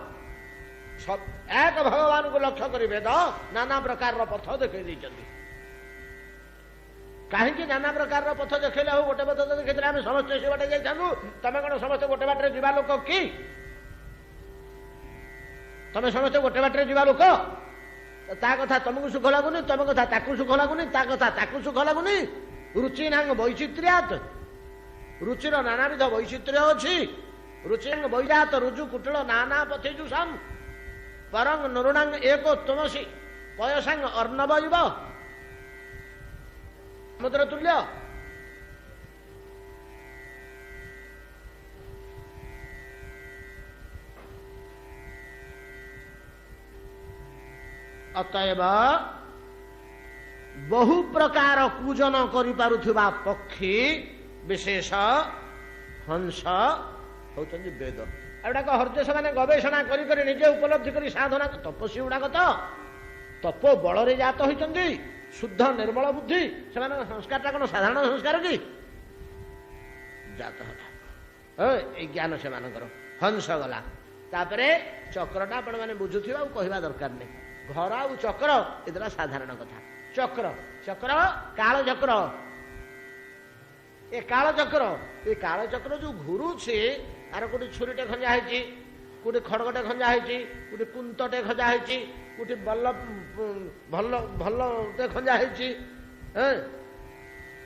ଏକ ଭଗବାନଙ୍କୁ ଲକ୍ଷ୍ୟ କରି ବେଦ ନାନା ପ୍ରକାରର ପଥ ଦେଖାଇ ଦେଇଛନ୍ତି। କାହିଁକି ନାନା ପ୍ରକାରର ପଥ ଦେଖେଇଲେ? ଆଉ ଗୋଟେ ପଥ ଦେଖେଇଥିଲେ ଆମେ ସମସ୍ତେ ସେ ବାଟେ ଯାଇଥାନ୍ତୁ। ତମେ କଣ ସମସ୍ତେ ଗୋଟେ ବାଟରେ ଯିବା ଲୋକ କି? ତମେ ସମସ୍ତେ ଗୋଟେ ବାଟରେ ଯିବା ଲୋକ? ତା କଥା ତମକୁ ସୁଖ ଲାଗୁନି, ତମ କଥା ତାକୁ ସୁଖ ଲାଗୁନି, ତା କଥା ତାକୁ ସୁଖ ଲାଗୁନି। ରୁଚିନାଂ ବୈଚିତ୍ର୍ୟାତ୍, ରୁଚିର ନାନାବିଧ ବୈଚିତ୍ର୍ୟ ଅଛି। ରୁଚିନାଂ ବୈଜାତ ରୁଜୁ କୁଟିଳ ନାନା ପଥେଜୁ ସମ୍ ପରଂ ନୃଣାଂ ଏକ ତ୍ୱମସି ପୟସାଂ ଅର୍ଣ୍ଣବୈବ। ସମୁଦ୍ର ତୁଲ୍ୟ। ଅତଏବ ବହୁ ପ୍ରକାର ପୂଜନ କରିପାରୁଥିବା ପକ୍ଷୀ ବିଶେଷ ହଂସ ହେଉଛନ୍ତି ବେଦ। ଏଗୁଡାକ ହର୍ଯଶ ମାନେ ଗବେଷଣା କରି କରି ନିଜେ ଉପଲବ୍ଧି କରି ସାଧନା, ତପସ୍ୱୀ ଗୁଡାକ ତ ତପ ବଳରେ ଜାତ ହୋଇଛନ୍ତି, ଶୁଦ୍ଧ ନିର୍ମଳ ବୁଦ୍ଧି। ସେମାନଙ୍କ ସଂସ୍କାରଟା କଣ ସାଧାରଣ ସଂସ୍କାର କି? ଜାତ ହେଲା ଏଇ ଜ୍ଞାନ ସେମାନଙ୍କର। ହଂସ ଗଲା। ତାପରେ ଚକ୍ରଟା ଆପଣ ମାନେ ବୁଝୁଥିବା ଆଉ କହିବା ଦରକାର ନାହିଁ। ଘର ଆଉ ଚକ୍ର ଏଗୁଡ଼ା ସାଧାରଣ କଥା। ଚକ୍ର, ଚକ୍ର କାଳ ଚକ୍ର, ଏ କାଳ ଚକ୍ର, ଏ କାଳ ଚକ୍ର ଯୋଉ ଘୁରୁଛି, ଆର କୋଉଠି ଛୁରୀଟେ ଖଞ୍ଜା ହେଇଛି, କୋଉଠି ଖଡଗଟେ ଖଞ୍ଜା ହେଇଛି, କୋଉଠି କୁନ୍ତଟେ ଖଞ୍ଜା ହେଇଛି, କୋଉଠି ଭଲ ଭଲଟେ ଖଞ୍ଜା ହେଇଛି,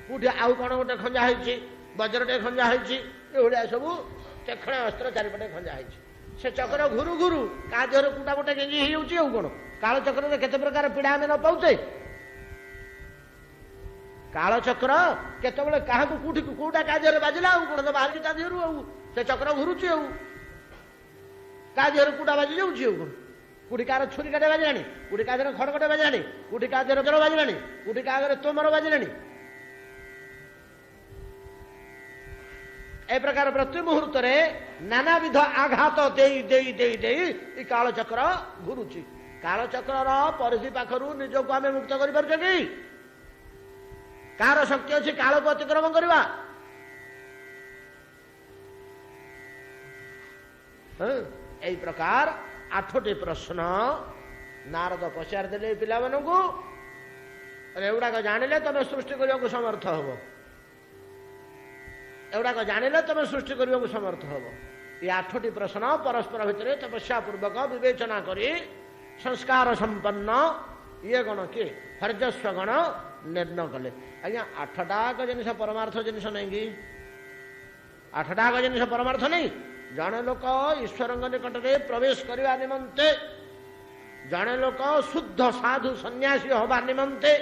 କୋଉଠି ଆଉ କଣ ଗୋଟେ ଖଞ୍ଜା ହେଇଛି, ବଜ୍ରଟେ ଖଞ୍ଜା ହେଇଛି। ଏଭଳିଆ ସବୁ ତୀକ୍ଷ୍ଣ ଅସ୍ତ୍ର ଚାରିପଟେ ଖଞ୍ଜା ହେଇଛି। ସେ ଚକ୍ର ଘୁରୁ ଘୁରୁ କାହା ଦେହରେ କୁଟା ଗୋଟେ ଗେଞ୍ଜି ହେଇଯାଉଛି। ଆଉ କଣ କାଳଚକ୍ରରେ କେତେ ପ୍ରକାର ପୀଡ଼ା ଆମେ ନ ପାଉଛେ? କାଳଚକ୍ର କେତେବେଳେ କାହାକୁ କୋଉଠି କୋଉଟା କାହା ଦେହରେ ବାଜିଲା, ଆଉ କଣ ତ ବାହାରୁଛି ତା ଦେହରୁ। ଆଉ ସେ ଚକ୍ର ଘୁରୁଛି, ଆଉ କାହା ଦେହରେ କୁଟା ବାଜି ଯାଉଛି। ଆଉ କଣ କୋଉଠି କାହାର ଛୁରୀ କାଟେ ବାଜିଲାଣି, କୋଉଠି କାହା ଦେହରେ ଖଡଗଟେ ବାଜିଲାଣି, କୋଉଠି କାହା ଦେହରେ ଜଳ ବାଜିଲାଣି, କୋଉଠି କାହା ଦେହରେ ତୋମର ବାଜିଲାଣି। ଏ ପ୍ରକାର ପ୍ରତି ମୁହୂର୍ତ୍ତରେ ନାନାବିଧ ଆଘାତ ଦେଇ ଦେଇ ଦେଇ ଦେଇ ଏ କାଳଚକ୍ର ଘୁରୁଛି। କାଳଚକ୍ରର ପରିଧି ପାଖରୁ ନିଜକୁ ଆମେ ମୁକ୍ତ କରିପାରୁଛେ କି? କାହାର ଶକ୍ତି ଅଛି କାଳକୁ ଅତିକ୍ରମ କରିବା? এই প্রকার 8টি প্রশ্ন নারদ পচারিদেলে পিলামানଙ୍କୁ। এগুড়াক জানিলে তুমি সৃষ্টি করা সমর্থ হব। এগুড়াক জানিলে তুমি সৃষ্টি করা সমর্থ হব। এই 8টি প্রশ্ন পরস্পর ভিতরে তপস্যা পূর্বক বিবেচনা করে সংস্কার সম্পন্ন ইয়ে গণ কি হর্যস্ব গণ ନିର୍ଣ୍ଣୟ କଲେ। ଆଜ୍ଞା 8ଟାକ ଜିନିଷ ପରମାର୍ଥ ଜିନିଷ ନାହିଁ କି? 8ଟାକ ଜିନିଷ ପରମାର୍ଥ ନାହିଁ। ଜଣେ ଲୋକ ଈଶ୍ୱରଙ୍କ ନିକଟରେ ପ୍ରବେଶ କରିବା ନିମନ୍ତେ, ଜଣେ ଲୋକ ଶୁଦ୍ଧ ସାଧୁ ସନ୍ନ୍ୟାସୀ ହେବା ନିମନ୍ତେ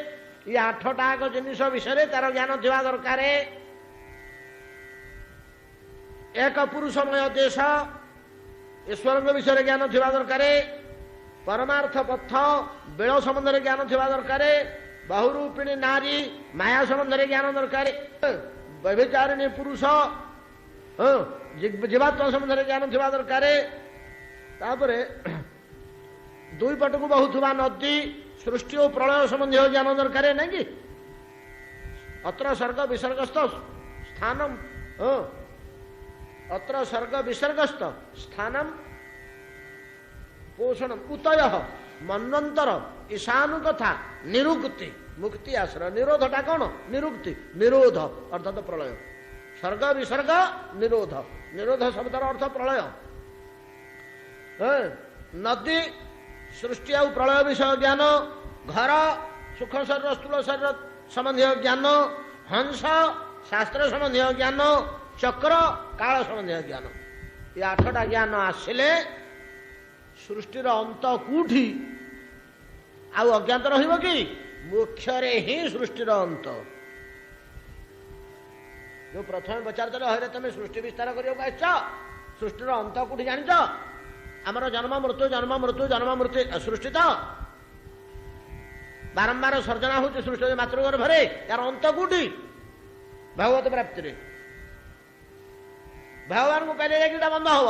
ଏ 8ଟାକ ଜିନିଷ ବିଷୟରେ ତାର ଜ୍ଞାନ ଥିବା ଦରକାର। ଏକ ପୁରୁଷମୟ ଦେଶ ଈଶ୍ୱରଙ୍କ ବିଷୟରେ ଜ୍ଞାନ ଥିବା ଦରକାର। ପରମାର୍ଥ ପଥ ବେଳ ସମ୍ବନ୍ଧରେ ଜ୍ଞାନ ଥିବା ଦରକାର। ବହୁରୂପିଣୀ ନାରୀ ମାୟା ସମ୍ବନ୍ଧରେ ଜ୍ଞାନ ଦରକାର। व्यभिचारिणी पुरुष जीवात्मा संबंध ज्ञान थिबा दरकार तापरे दुई पट को बहुथुवा नदी सृष्टि और प्रलय संबंधी ज्ञान दरकार नहीं कि अत्र सर्ग विसर्गस्थ स्थानम अत्र सर्ग विसर्गस्थ स्थानम पोषण उतय मन्वंतर ईशानु कथा निरुक्ति मुक्ति आश्रय निरोधटा कौन निरुक्ति निरोध अर्थात प्रलय सर्ग विसर्ग निरोध निरोध शब्दर अर्थ प्रलय नदी सृष्टि और प्रलय विषय ज्ञान घर सूक्ष्म शरीर स्थूल शरीर संबंधी ज्ञान हंस शास्त्र संबंधी ज्ञान चक्र काल संबंधी ज्ञान ये 8टा ज्ञान आसिले सृष्टिर अंत कौटी आउ अज्ञात रहिबो कि मुख्य ही सृष्टिर अंत जो प्रथम पचार हरे तुम सृष्टि विस्तार करने सृष्टिर अंत कौटी जानिच आमर जन्म मृत्यु जन्म मृत्यु जन्म मृत्यु सृष्टि तो बारंबार सर्जना हो सृष्टि मातृगर्भरे यार अंत कौटी भगवत प्राप्ति भगवान को पहले जाकि बंध हम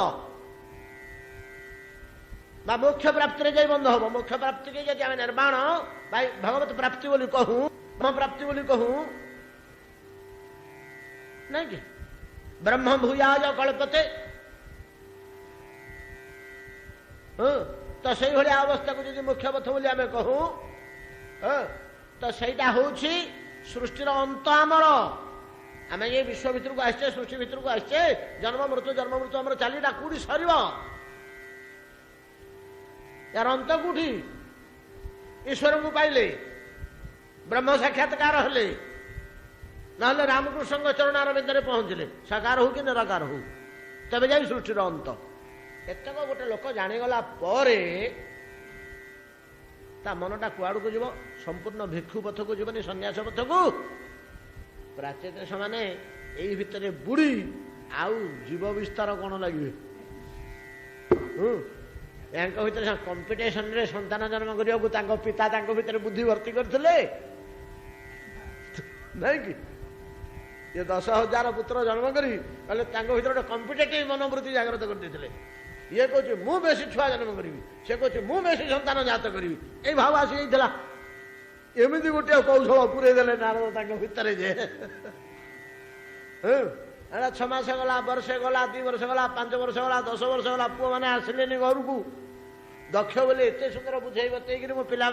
मोक्ष प्राप्ति जाए बंध हम मोक्ष प्राप्ति के यदि आम निर्माण भगवत प्राप्ति बोली कहूँ ब्रह्म प्राप्ति बोली कहूँ नहीं कि ब्रह्म भूयाज कल्पते तो से भाया अवस्था को जब मुख्य पथ बोली आम कहूँ तो सहीटा हूँ सृष्टिर अंत आमर आम ये विश्व भितर को आसचे सृष्टि भितर को आसचे जन्म मृत्यु आम चलीटा कौटी सर यार अंत कौटी ईश्वर को पाइले ब्रह्म साक्षात्कार हेले ना रामकृष्ण चरण आरविंदे पहुंचले साकार हो कि निराकार हो तबे जाई सृष्टिर अंत एतक गोटे लोक जाणीगला ता मनटा कुआड़ को जीव संपूर्ण भिक्षु पथ को जीवनी सन्यास पथ को प्राचीन से यही भितर बुड़ी आउ जीव विस्तार कौन लगे भर कंपिटिशन रे संतान जन्म करने को पिता भितर बुद्धि भर्ती करते नहीं कि ये 10,000 पुत्र जन्म करी भर गोटे कंपिटेटिव मनोवृत्ति जागृत करते ये कहे मु बेसी छुआ जन्म करी से कहे मु बेसी संतान जात करी ये भाव आसी जाइला एमती गोटे कौशल पूरे देले नारद भितर जे 6 मास गला वर्षे गला 2 वर्ष गला 5 वर्ष गला 10 वर्ष गला पुओ मैंने आसिले घर को दक्ष बोले एत सुंदर बुझे बतई मो पिला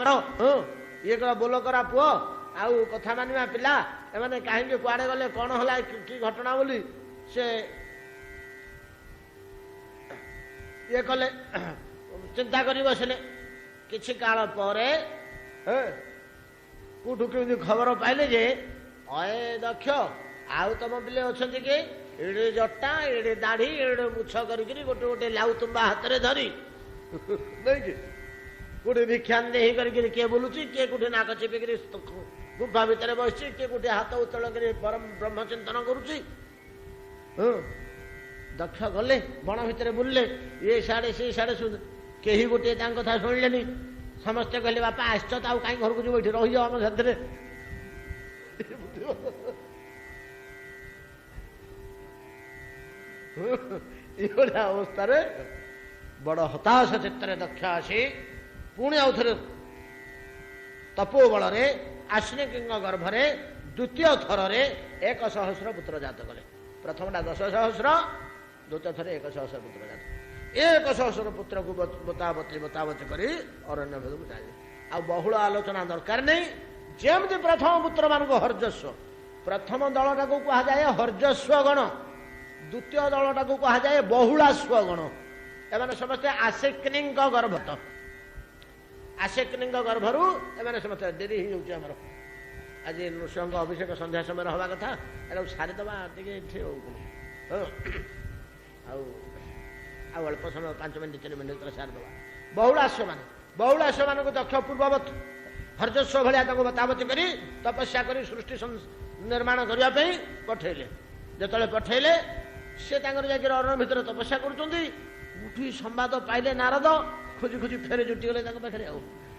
ये कह बोल करा पुओ आउ कथा मानिबा पिला एमाने कहीं कुआड़े गले कौन है कि घटना बोली से ये कले चिंता कर बसले किछि काल परे कौटू केमी खबर पाइले जे अये दक्ष आउ तुम पिले अच्छा कि एड़े जटा एड़े दाढ़ी एड़े मुछ करी गोटे गोटे लाउ तुम्बा हाथ में धरी नहीं कि गोटे भिक्षान दे किए बोलुची किए गोटे नाक चिपिक गुफा भितर बस किए गोटे हाथ उतल कर परम ब्रह्म चिंतन करुची दक्ष गले बण भितर बुलले ये साढ़े से साढ़े कहीं गोटे कथा शुणिले समस्ते कहले बापा आसच तो कहीं घर को जो ये रही जाओ आम साथ अवस्था बड़ हताश चित्तर दक्ष आसी पुणी आउ थे तपोबल आश्निक गर्भरे द्वितीय थर 1,000 पुत्र जात कले प्रथमटा 10,000 द्वितीय थर 1,000 पुत्र जात 1,000 पुत्र को बतावती कर अरण्य भेद को चले आ बहुल आलोचना दरकार नहीं जमती प्रथम पुत्र मान को हर्जस्व प्रथम दलटा को कहुए हर्जस्व गण द्वितीय दलटा को कहुए बहुलास्व गण एमाने समस्ते आसेक्नी गर्भत आसेक्नी गर्भर एमाने समस्ते डेरी हो आज नृसिंह अभिषेक संध्या समय हवा कथा एटा सारीदबा अल्प समय 5 मिनट 3 मिनट सारीदबा बहुलास्व मान को दक्ष पूर्ववत हर्जस्व भाया बतावती करी तपस्या करी सृष्टि निर्माण करने पठेले जो पठेले सी अरण्य भितर तपस्या करुँच उठी संवाद पाइले नारद खोजी खोजी फेरे जुटी गले पाखे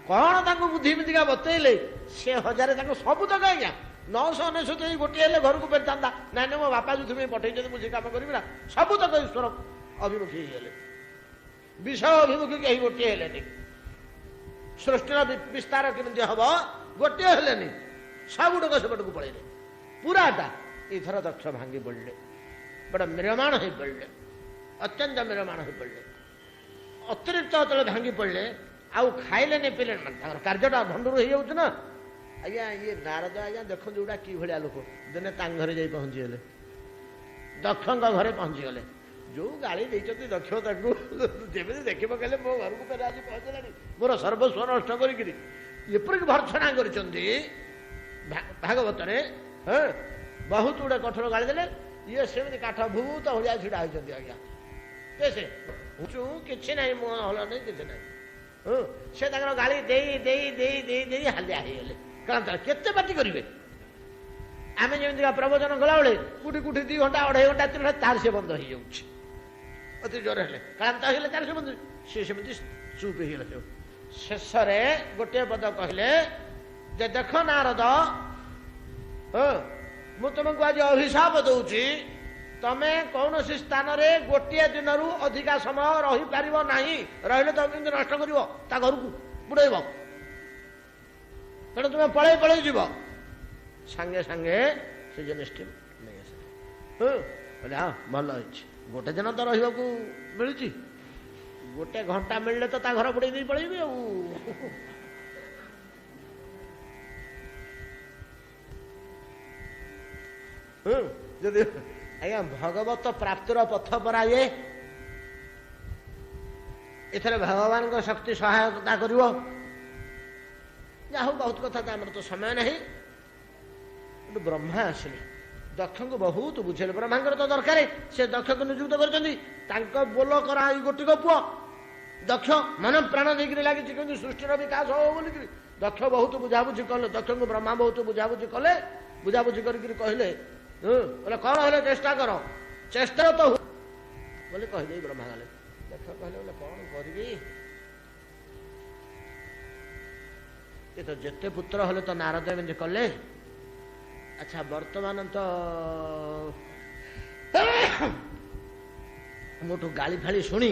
कौन बुद्धि मितिका बतईले से 1000 सब तक आज्ञा 999 गोटे हेले घर को फेरी था ना मो बापा जो तुम्हें पठे मुझे कम करी ना सबू तक ईश्वर अभिमुखी होगले विषय अभिमुखी कहीं गोटे हेले सृष्टिर विस्तार केमती हम गोटे हेले सबुटक सेपट को पड़े पूराटा इथर दक्ष भांगी पड़े बड़ा म्रियमाण हो पड़े अत्यंत म्रियमाण हो पड़े अतिरिक्त जो भांगी पड़े आउ खाइले नहीं पीले कार्यटा भंडूर हो ना आज्ञा ये नारद आज्ञा देखो जोड़ा कि भाया लोक दिने घरे जा पहुँचीगले दक्ष घरे पहुँचीगले जो गाड़ी देखते दक्ष जमी देख पकड़े मो घर को आज पहुँचला मोर सर्वस्व नष्ट करपर भर्सना कर भागवत हाँ बहुत गुड़े कठोर गाड़ी देले ये सेमती काठ भूत भाया ढड़ा होती आज्ञा कैसे कि ना हल नहीं कि ना से गाड़ी दे दे दे दे दे हालिया होगले क्लांत केते पार्टी करेंगे आम जमी प्रवचन गला बेले कोटी कोटी 2 घंटा 2.5 घंटा 3 घंटा तार से बंद हो जाऊँगी अति ज्वर हेले क्लांत हेले तार से बंद सी सेमती चुप हो शेष गोटे पद कहले जे देख नारद मु तुमको आज अभिशाप दूची तमे कौन सी स्थान रे गोटे दिन रु अधिका समय रही पार ना रही तुम कमी नष्ट कर घर को बुड़ेब तेणु तुम्हें पलई पलई जीव सांगे सांगे से निष्ठ नहीं आस बोले हाँ भल गोटे दिन तो रहा मिलूँ गोटे घंटा मिलले तो घर बुड़े नहीं पलैबी जदि आज्ञा भगवत प्राप्तिर पथ परा ये एथरे भगवान को शक्ति सहायता कर बहुत कथा तो समय नहीं ब्रह्मा आसिले दक्ष को बहुत बुझेले ब्रह्मा तो दरकार से दक्ष को नियुक्त कर बोल करा गोटी पुआ दक्ष मन प्राण देकर लगी सृष्टिर विकास हो बोल दक्ष बहुत बुझाबुझी कले दक्ष को ब्रह्मा बहुत बुझाबुझी कले बुझाबुझी करके कहले बोले कौन हेले चेष्टा कर चेष्टा तो बोले कहदे ब्रह्मा गले दक्ष कहले बोले कौन करी ये तो जिते पुत्र हेले तो नारद एमती कले अच्छा वर्तमान तो मोटू गाली फाली शुणी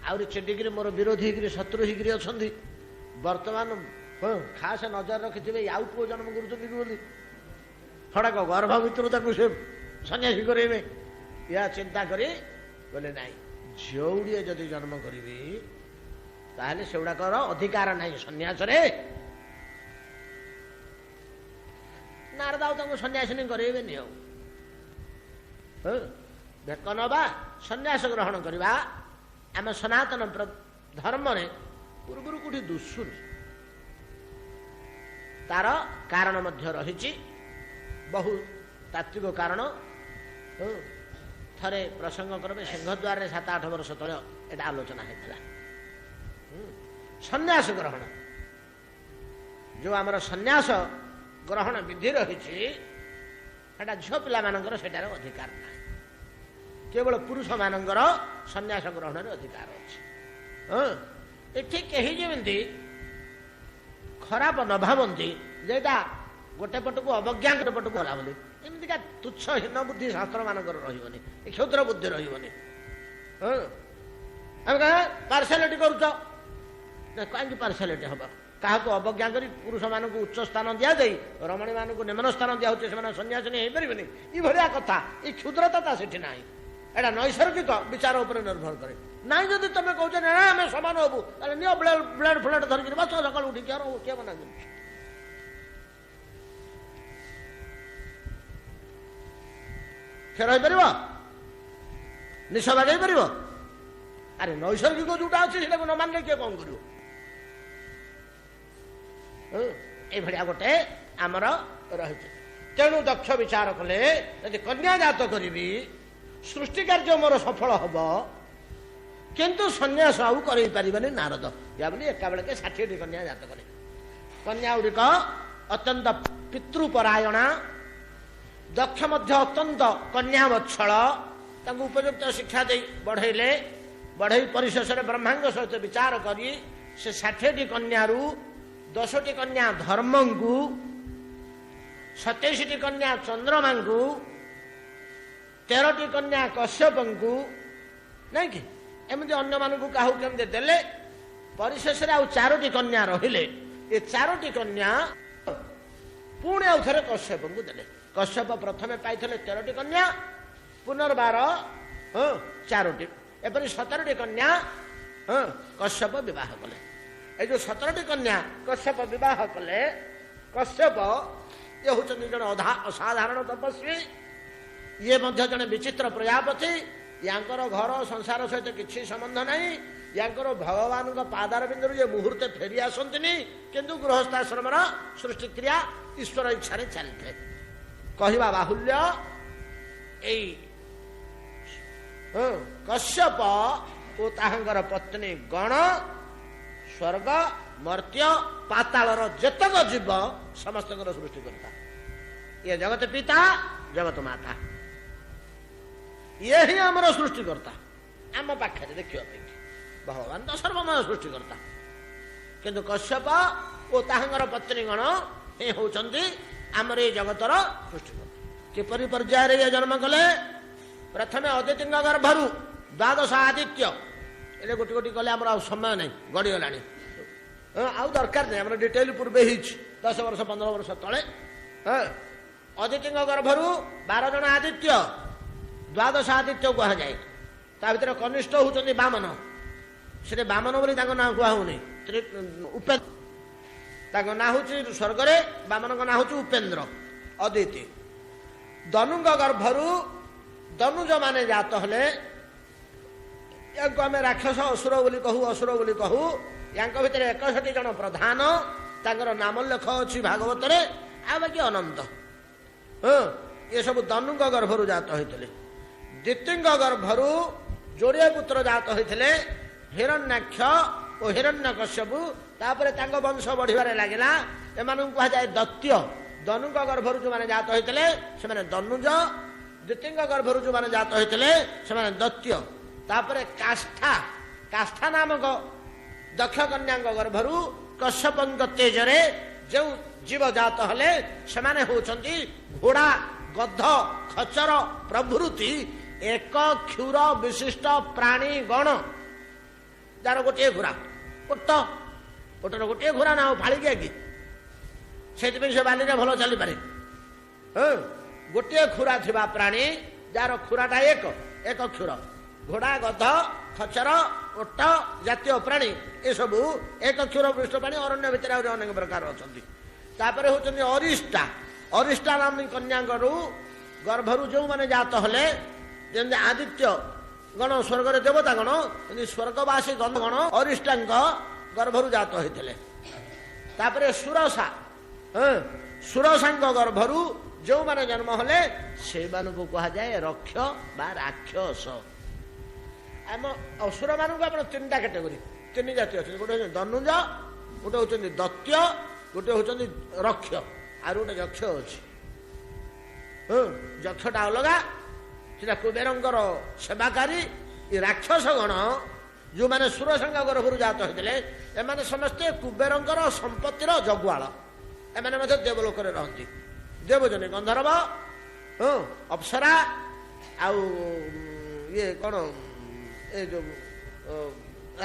आउरी चिडिकी मोर विरोधी होकर शत्रु होकर अच्छा वर्तमान खास नजर रखिथे आउ पुओ जन्म कर फड़ाक गर्भ भितर से सन्यासी करेंगे या चिंता करी बोले नाई झीउड़े जदि जन्म करी ताहले से गुड़ाकर अधिकार नहीं सन्यास नारद आउ सन्यासिनी करेबे भेक नवा सन्यास ग्रहण करवा आम सनातन धर्म रे पूर्व कौटी दुसुन तार कारण मध्य रही बहु तात्विक कारण थरे प्रसंग करबे सिंहद्वार 7-8 वर्ष तले एटा आलोचना होता सन्यास ग्रहण जो आमर सन्यास ग्रहण विधि रही झील पिला मानकर सेटार अधिकार ना केवल पुरुष मानकर सन्यास ग्रहण अधिकार अच्छे कहीं जमी खराब न भावती जेटा गोटे पट को अवज्ञा गोटे पट को हला बोली एमतीका तुच्छ हीन बुद्धि शास्त्र मानकर रही क्षुद्र बुद्धि रही पार्सालिटी करुच कहीं पार्सालिटी हम क्या अवज्ञा कर पुरुष मान उच्च स्थान दि जाए रमणी मान निम्न स्थान दिखाई से सन्यासिनी हो पारे ये भाया कथा ये क्षुद्रता से ना एटा नैसर्गिक विचार उपर निर्भर करे ना जब तुम कौच ना आम समान हबू नि ब्लेड फ्लेड धरिक बस सका उठी किए मना कर रहीपर निश बागई पार अरे नैसर्गिक जोटा अच्छे से न मानले किए कौन कर भाया गोटे आमर रही तेणु दक्ष विचार कले यदि कन्या जात करी सृष्टि कार्य मोर सफल हम किंतु सन्यास आउ कर नारद या बोली एका बेलके 60टी कन्या जात कले कन्या गुड़िक अत्यंत पितृपरायणा दक्ष मध्य अत्यंत कन्या वत्सल उपयुक्त शिक्षा दे बढ़ेले बढ़ई परिशेष ब्रह्मांग सहित विचार करी से 60टी कन्यारू 10ଟି କନ୍ୟା ଧର୍ମଙ୍କୁ, 27ଟି କନ୍ୟା ଚନ୍ଦ୍ରମାଙ୍କୁ, 13ଟି କନ୍ୟା କଶ୍ୟପଙ୍କୁ, ନାଇଁ କି ଏମିତି ଅନ୍ୟମାନଙ୍କୁ କାହାକୁ କେମିତି ଦେଲେ। ପରିଶେଷରେ ଆଉ 4ଟି କନ୍ୟା ରହିଲେ। ଏ 4ଟି କନ୍ୟା ପୁଣି ଆଉ ଥରେ କଶ୍ୟପଙ୍କୁ ଦେଲେ। କଶ୍ୟପ ପ୍ରଥମେ ପାଇଥିଲେ 13ଟି କନ୍ୟା, ପୁନର୍ବାର 4ଟି, ଏପରି 17ଟି କନ୍ୟା କଶ୍ୟପ ବିବାହ କଲେ। এই যে 17টি কন্যা কশ্যপ বিবাহ কলে, কশ্যপ ইয়ে হচ্ছেন জনে অসাধারণ তপস্বী, ইয়ে মধ্যে জনে বিচিত্র প্রজাপতি। ইয়াঙ্কর ঘর সংসার সহিত কিছু সম্বন্ধ নাই। ইয়াঙ্কর ভগবান পাদার বিন্দুর যে মুহূর্তে ফেরি আসন্তিনি, কিন্তু গৃহস্থাশ্রমর সৃষ্টিক্রিয়া ঈশ্বর ইচ্ছারে চালিথায়। কহিবা বাহুল্য এই কশ্যপ ও তাহাঙ্কর পত্নী গণ ସ୍ୱର୍ଗ ମର୍ତ୍ତ୍ୟ ପାତାଳର ଯେତକ ଜୀବ ସମସ୍ତଙ୍କର ସୃଷ୍ଟିକର୍ତ୍ତା। ଇଏ ଜଗତ ପିତା, ଜଗତ ମାତା, ଇଏ ହିଁ ଆମର ସୃଷ୍ଟିକର୍ତ୍ତା। ଆମ ପାଖରେ ଦେଖିବା ପାଇଁ ଭଗବାନ ତ ସର୍ବମୟ ସୃଷ୍ଟିକର୍ତ୍ତା, କିନ୍ତୁ କଶ୍ୟପ ଓ ତାହାଙ୍କର ପତ୍ନୀଗଣ ହିଁ ହେଉଛନ୍ତି ଆମର ଏଇ ଜଗତର ସୃଷ୍ଟିକର୍ତ୍ତା। କିପରି ପର୍ଯ୍ୟାୟରେ ଇଏ ଜନ୍ମ କଲେ? ପ୍ରଥମେ ଅଦିତିଙ୍କ ଗର୍ଭରୁ 12 ଆଦିତ୍ୟ, ଏଲେ ଗୋଟି ଗୋଟି କଲେ ଆମର ଆଉ ସମୟ ନାହିଁ, ଗଡ଼ିଗଲାଣି, ଆଉ ଦରକାର ନାହିଁ, ଆମର ଡିଟେଲ ପୂର୍ବେ ହେଇଛି 10 ବର୍ଷ 15 ବର୍ଷ ତଳେ। ଅଦିତିଙ୍କ ଗର୍ଭରୁ 12 ଜଣ ଆଦିତ୍ୟ, 12 ଆଦିତ୍ୟ କୁହାଯାଏ। ତା ଭିତରେ କନିଷ୍ଠ ହଉଛନ୍ତି ବାମନ। ସେଠି ବାମନ ବୋଲି ତାଙ୍କ ନାଁ କୁହା ହଉନି, ଉପେନ୍ଦ୍ର ତାଙ୍କ ନାଁ ହଉଛି ସ୍ୱର୍ଗରେ, ବାମନଙ୍କ ନାଁ ହଉଛି ଉପେନ୍ଦ୍ର, ଅଦିତି। ଦନୁଙ୍କ ଗର୍ଭରୁ ଦନୁଜ ମାନେ ଜାତ ହେଲେ। ୟାଙ୍କୁ ଆମେ ରାକ୍ଷସ ଅସୁର ବୋଲି କହୁ, ଅସୁର ବୋଲି କହୁ। ୟାଙ୍କ ଭିତରେ 61 ଜଣ ପ୍ରଧାନ, ତାଙ୍କର ନାମ ଲେଖ ଅଛି ଭାଗବତରେ, ଆଉ ବାକି ଅନନ୍ତ। ଏସବୁ ଦନୁଙ୍କ ଗର୍ଭରୁ ଜାତ ହୋଇଥିଲେ। ଦିତିଙ୍କ ଗର୍ଭରୁ ଯୋଡ଼ିଏ ପୁତ୍ର ଜାତ ହୋଇଥିଲେ, ହିରଣ୍ୟାକ୍ଷ ଓ ହିରଣ୍ୟକଶ୍ୟପ। ତାପରେ ତାଙ୍କ ବଂଶ ବଢିବାରେ ଲାଗିଲା, ଏମାନଙ୍କୁ କୁହାଯାଏ ଦତ୍ୟ। ଦନୁଙ୍କ ଗର୍ଭରୁ ଯେଉଁମାନେ ଜାତ ହୋଇଥିଲେ ସେମାନେ ଦନୁଜ, ଦିତିଙ୍କ ଗର୍ଭରୁ ଯେଉଁମାନେ ଜାତ ହୋଇଥିଲେ ସେମାନେ ଦତ୍ୟ। ତାପରେ କାଷ୍ଠା, କାଷ୍ଠା ନାମକ ଦକ୍ଷ କନ୍ୟାଙ୍କ ଗର୍ଭରୁ କଶ୍ୟପଙ୍କ ତେଜରେ ଯେଉଁ ଜୀବ ଜାତ ହେଲେ ସେମାନେ ହେଉଛନ୍ତି ଘୋଡ଼ା, ଗଧ, ଖଚର ପ୍ରଭୃତି 1 କ୍ଷୁର ବିଶିଷ୍ଟ ପ୍ରାଣୀ ଗଣ, ଯାର ଗୋଟିଏ ଘୋଡ଼ା। ଓଟ, ଓଟର ଗୋଟିଏ ଘୋଡ଼ା ନା ଆଉ ଫାଳିକିଆ କି? ସେଇଥିପାଇଁ ସେ ବାଲିରେ ଭଲ ଚାଲିପାରେ। ଗୋଟିଏ ଖୁରା ଥିବା ପ୍ରାଣୀ, ଯାହାର ଖୁରାଟା 1 କ୍ଷୁର। ଘୋଡ଼ା, ଗଧ, ଖଚର, ଓଟ ଜାତୀୟ ପ୍ରାଣୀ ଏସବୁ 1 କ୍ଷୁର ପୃଷ୍ଠ ପ୍ରାଣୀ। ଅରଣ୍ୟ ଭିତରେ ଆହୁରି ଅନେକ ପ୍ରକାର ଅଛନ୍ତି। ତାପରେ ହେଉଛନ୍ତି ଅରିଷ୍ଟା। ଅରିଷ୍ଟା ନାମୀ କନ୍ୟାଙ୍କରୁ ଗର୍ଭରୁ ଯେଉଁମାନେ ଜାତ ହେଲେ, ଯେମିତି ଆଦିତ୍ୟ ଗଣ ସ୍ୱର୍ଗରେ ଦେବତା ଗଣ, ଏମିତି ସ୍ୱର୍ଗବାସୀ ଗଣ ଅରିଷ୍ଟାଙ୍କ ଗର୍ଭରୁ ଜାତ ହୋଇଥିଲେ। ତାପରେ ସୁରସା, ସୁରସାଙ୍କ ଗର୍ଭରୁ ଯେଉଁମାନେ ଜନ୍ମ ହେଲେ ସେମାନଙ୍କୁ କୁହାଯାଏ ରକ୍ଷ ବା ରାକ୍ଷସ। ଆମ ଅସୁର ମାନଙ୍କୁ ଆପଣ 3ଟା କ୍ୟାଟେଗୋରୀ, 3 ଜାତି ଅଛନ୍ତି। ଗୋଟେ ହଉଛନ୍ତି ଦନୁଜ, ଗୋଟେ ହଉଛନ୍ତି ଦତ୍ୟ, ଗୋଟେ ହଉଛନ୍ତି ରକ୍ଷ, ଆଉ ଗୋଟେ ଯକ୍ଷ ଅଛି। ଯକ୍ଷଟା ଅଲଗା, ସେଟା କୁବେରଙ୍କର ସେବାକାରୀ। ଏ ରାକ୍ଷସ ଗଣ ଯେଉଁମାନେ ସୁରସାଙ୍କ ଗର୍ଭରୁ ଜାତ ହୋଇଥିଲେ, ଏମାନେ ସମସ୍ତେ କୁବେରଙ୍କର ସମ୍ପତ୍ତିର ଜଗୁଆଳ। ଏମାନେ ମଧ୍ୟ ଦେବଲୋକରେ ରହନ୍ତି। ଦେବଜନୀ, ଗନ୍ଧର୍ବ, ଅପ୍ସରା, ଆଉ ଇଏ କ'ଣ ଏ ଯୋଉ